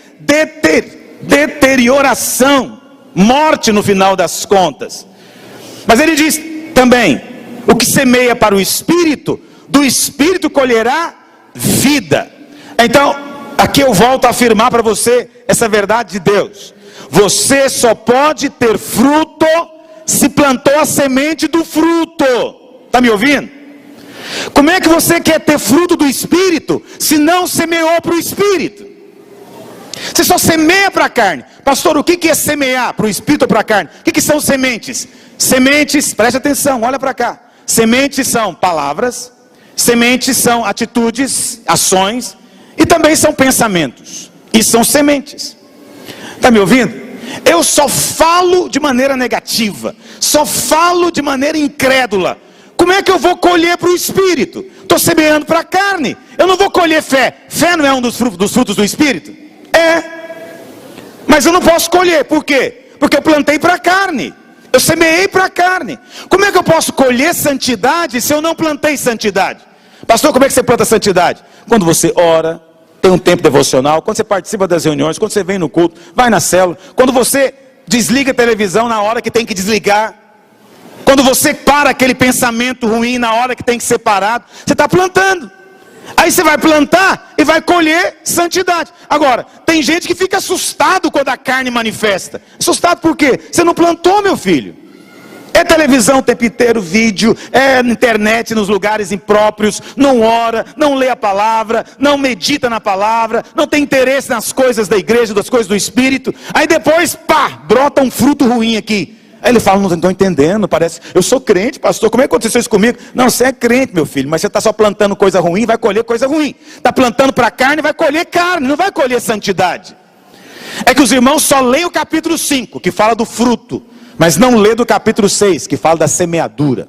deterioração, morte no final das contas. Mas ele diz também, o que semeia para o Espírito, do Espírito colherá vida. Então, aqui eu volto a afirmar para você essa verdade de Deus. Você só pode ter fruto se plantou a semente do fruto. Está me ouvindo? Como é que você quer ter fruto do Espírito se não semeou para o Espírito? Você só semeia para a carne. Pastor, o que é semear para o Espírito ou para a carne? O que são sementes? Sementes, preste atenção, olha para cá. Sementes são palavras, sementes são atitudes, ações, e também são pensamentos. E são sementes. Está me ouvindo? Eu só falo de maneira negativa, só falo de maneira incrédula. Como é que eu vou colher para o Espírito? Estou semeando para a carne. Eu não vou colher fé. Fé não é um dos frutos do Espírito? É. Mas eu não posso colher. Por quê? Porque eu plantei para a carne. Eu semeei para a carne. Como é que eu posso colher santidade se eu não plantei santidade? Pastor, como é que você planta santidade? Quando você ora, tem um tempo devocional, quando você participa das reuniões, quando você vem no culto, vai na célula, quando você desliga a televisão na hora que tem que desligar, quando você para aquele pensamento ruim na hora que tem que ser parado, você está plantando. Aí você vai plantar e vai colher santidade. Agora, tem gente que fica assustado quando a carne manifesta. Assustado por quê? Você não plantou, meu filho. É televisão o tempo inteiro, vídeo, é internet nos lugares impróprios, não ora, não lê a palavra, não medita na palavra, não tem interesse nas coisas da igreja, das coisas do Espírito. Aí depois, pá, brota um fruto ruim aqui. Aí ele fala, não estou entendendo, parece, eu sou crente, pastor, como é que aconteceu isso comigo? Não, você é crente, meu filho, mas você está só plantando coisa ruim, vai colher coisa ruim. Está plantando para carne, vai colher carne, não vai colher santidade. É que os irmãos só leem o capítulo 5, que fala do fruto, mas não lê do capítulo 6, que fala da semeadura.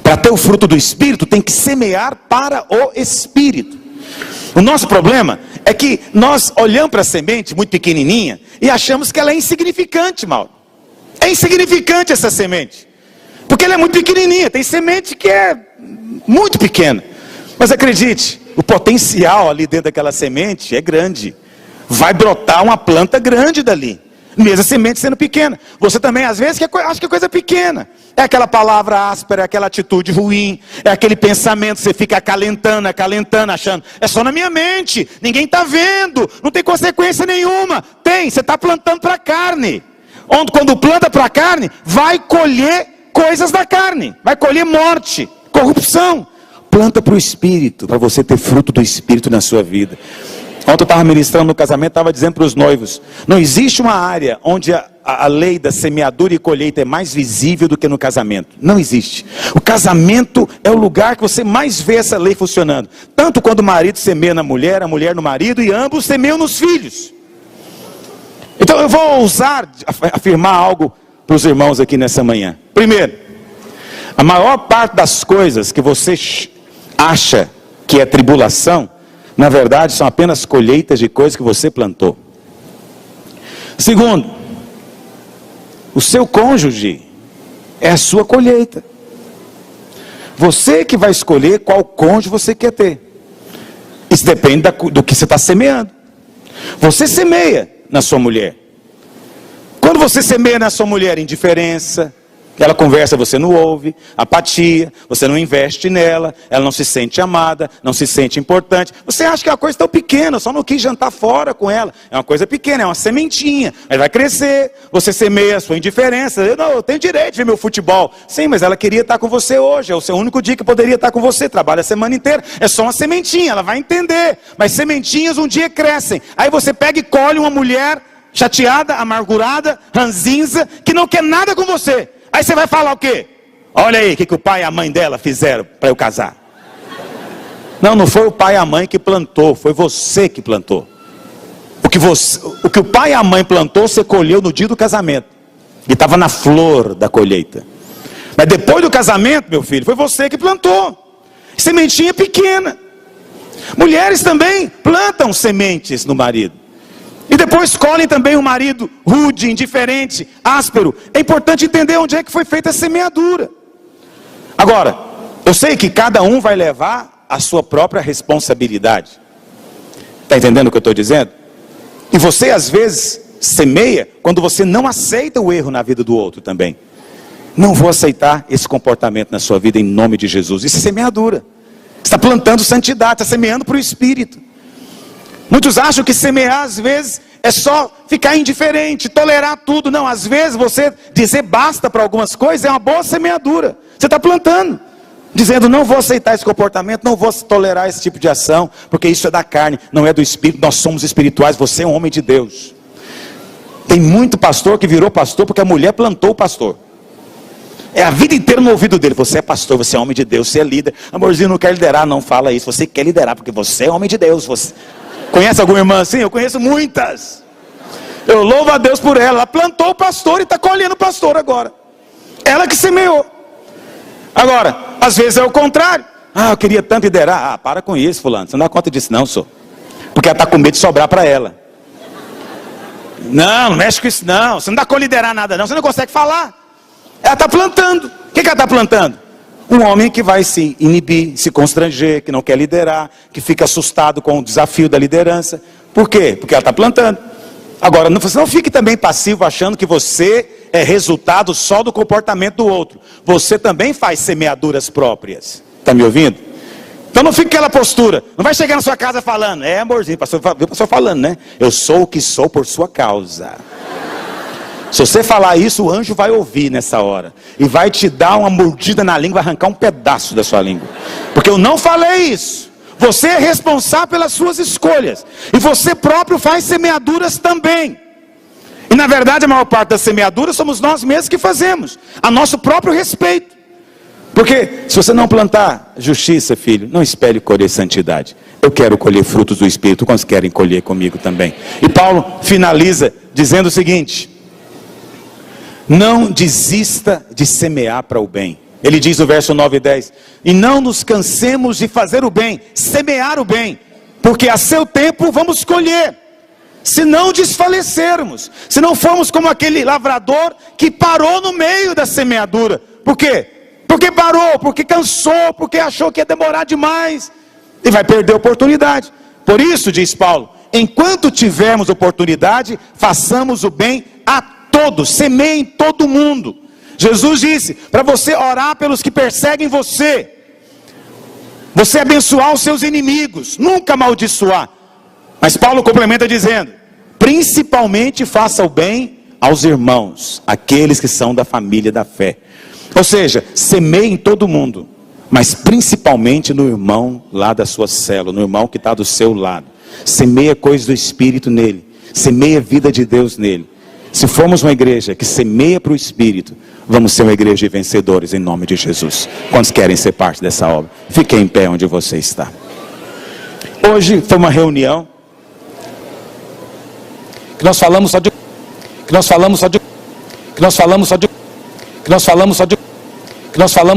Para ter o fruto do Espírito, tem que semear para o Espírito. O nosso problema é que nós olhamos para a semente muito pequenininha e achamos que ela é insignificante, Mauro. É insignificante essa semente, porque ela é muito pequenininha. Tem semente que é muito pequena, mas acredite, o potencial ali dentro daquela semente é grande. Vai brotar uma planta grande dali, mesmo a semente sendo pequena. Você também às vezes acha que é coisa pequena. É aquela palavra áspera, é aquela atitude ruim, é aquele pensamento, você fica acalentando, achando, é só na minha mente, ninguém está vendo, não tem consequência nenhuma. Tem, você está plantando para a carne. Quando planta para a carne, vai colher coisas da carne, vai colher morte, corrupção. Planta para o Espírito, para você ter fruto do Espírito na sua vida. Ontem eu estava ministrando no casamento, estava dizendo para os noivos, não existe uma área onde a lei da semeadura e colheita é mais visível do que no casamento. Não existe. O casamento é o lugar que você mais vê essa lei funcionando. Tanto quando o marido semeia na mulher, a mulher no marido, e ambos semeiam nos filhos. Então eu vou ousar afirmar algo para os irmãos aqui nessa manhã. Primeiro, a maior parte das coisas que você acha que é tribulação, na verdade são apenas colheitas de coisas que você plantou. Segundo, o seu cônjuge é a sua colheita. Você que vai escolher qual cônjuge você quer ter. Isso depende do que você está semeando. Você semeia na sua mulher. Quando você semeia na sua mulher indiferença, ela conversa, você não ouve, apatia, você não investe nela, ela não se sente amada, não se sente importante. Você acha que é uma coisa tão pequena, só não quis jantar fora com ela. É uma coisa pequena, é uma sementinha, mas vai crescer. Você semeia a sua indiferença. Eu tenho direito de ver meu futebol. Sim, mas ela queria estar com você hoje, é o seu único dia que poderia estar com você, trabalha a semana inteira. É só uma sementinha, ela vai entender. Mas sementinhas um dia crescem. Aí você pega e colhe uma mulher chateada, amargurada, ranzinza, que não quer nada com você. Aí você vai falar o quê? Olha aí o que o pai e a mãe dela fizeram para eu casar. Não foi o pai e a mãe que plantou, foi você que plantou. O que o pai e a mãe plantou, você colheu no dia do casamento. E estava na flor da colheita. Mas depois do casamento, meu filho, foi você que plantou. Sementinha pequena. Mulheres também plantam sementes no marido. E depois escolhem também um marido rude, indiferente, áspero. É importante entender onde é que foi feita a semeadura. Agora, eu sei que cada um vai levar a sua própria responsabilidade. Está entendendo o que eu estou dizendo? E você às vezes semeia quando você não aceita o erro na vida do outro também. Não vou aceitar esse comportamento na sua vida em nome de Jesus. Isso é semeadura. Você está plantando santidade, está semeando para o Espírito. Muitos acham que semear às vezes é só ficar indiferente, tolerar tudo. Não, às vezes você dizer basta para algumas coisas é uma boa semeadura. Você está plantando, dizendo não vou aceitar esse comportamento, não vou tolerar esse tipo de ação, porque isso é da carne, não é do Espírito. Nós somos espirituais, você é um homem de Deus. Tem muito pastor que virou pastor porque a mulher plantou o pastor. É a vida inteira no ouvido dele, você é pastor, você é homem de Deus, você é líder. Amorzinho, não quer liderar, não fala isso. Você quer liderar porque você é homem de Deus. Você... Conhece alguma irmã assim? Eu conheço muitas. Eu louvo a Deus por ela. Ela plantou o pastor e está colhendo o pastor agora. Ela que semeou. Agora, às vezes é o contrário. Eu queria tanto liderar. Para com isso, fulano. Você não dá conta disso não, senhor. Porque ela está com medo de sobrar para ela. Não mexe com isso não. Você não dá conta de liderar nada não. Você não consegue falar. Ela está plantando. O que ela está plantando? Um homem que vai se inibir, se constranger, que não quer liderar, que fica assustado com o desafio da liderança. Por quê? Porque ela está plantando. Agora, você não fique também passivo achando que você é resultado só do comportamento do outro. Você também faz semeaduras próprias. Está me ouvindo? Então não fique com aquela postura. Não vai chegar na sua casa falando, amorzinho, viu o pastor falando, né? Eu sou o que sou por sua causa. Se você falar isso, o anjo vai ouvir nessa hora. E vai te dar uma mordida na língua, vai arrancar um pedaço da sua língua. Porque eu não falei isso. Você é responsável pelas suas escolhas. E você próprio faz semeaduras também.
E na verdade a maior parte da semeadura somos nós mesmos que fazemos, a nosso próprio respeito. Porque se você não plantar justiça, filho, não espere colher santidade. Eu quero colher frutos do Espírito, quantos querem colher comigo também? E Paulo finaliza dizendo o seguinte: não desista de semear para o bem. Ele diz no verso 9 e 10, e não nos cansemos de fazer o bem, semear o bem, porque a seu tempo vamos colher, se não desfalecermos, se não formos como aquele lavrador que parou no meio da semeadura. Por quê? Porque parou, porque cansou, porque achou que ia demorar demais, e vai perder a oportunidade. Por isso, diz Paulo, enquanto tivermos oportunidade, façamos o bem a todos, semeiem todo mundo. Jesus disse para você orar pelos que perseguem você, você abençoar os seus inimigos, nunca amaldiçoar. Mas Paulo complementa dizendo, principalmente faça o bem aos irmãos, aqueles que são da família da fé. Ou seja, semeie em todo mundo, mas principalmente no irmão lá da sua célula, no irmão que está do seu lado. Semeia coisas do Espírito nele, semeia a vida de Deus nele. Se formos uma igreja que semeia para o Espírito, vamos ser uma igreja de vencedores em nome de Jesus. Quantos querem ser parte dessa obra? Fique em pé onde você está. Hoje foi uma reunião que nós falamos só de que nós falamos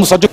só de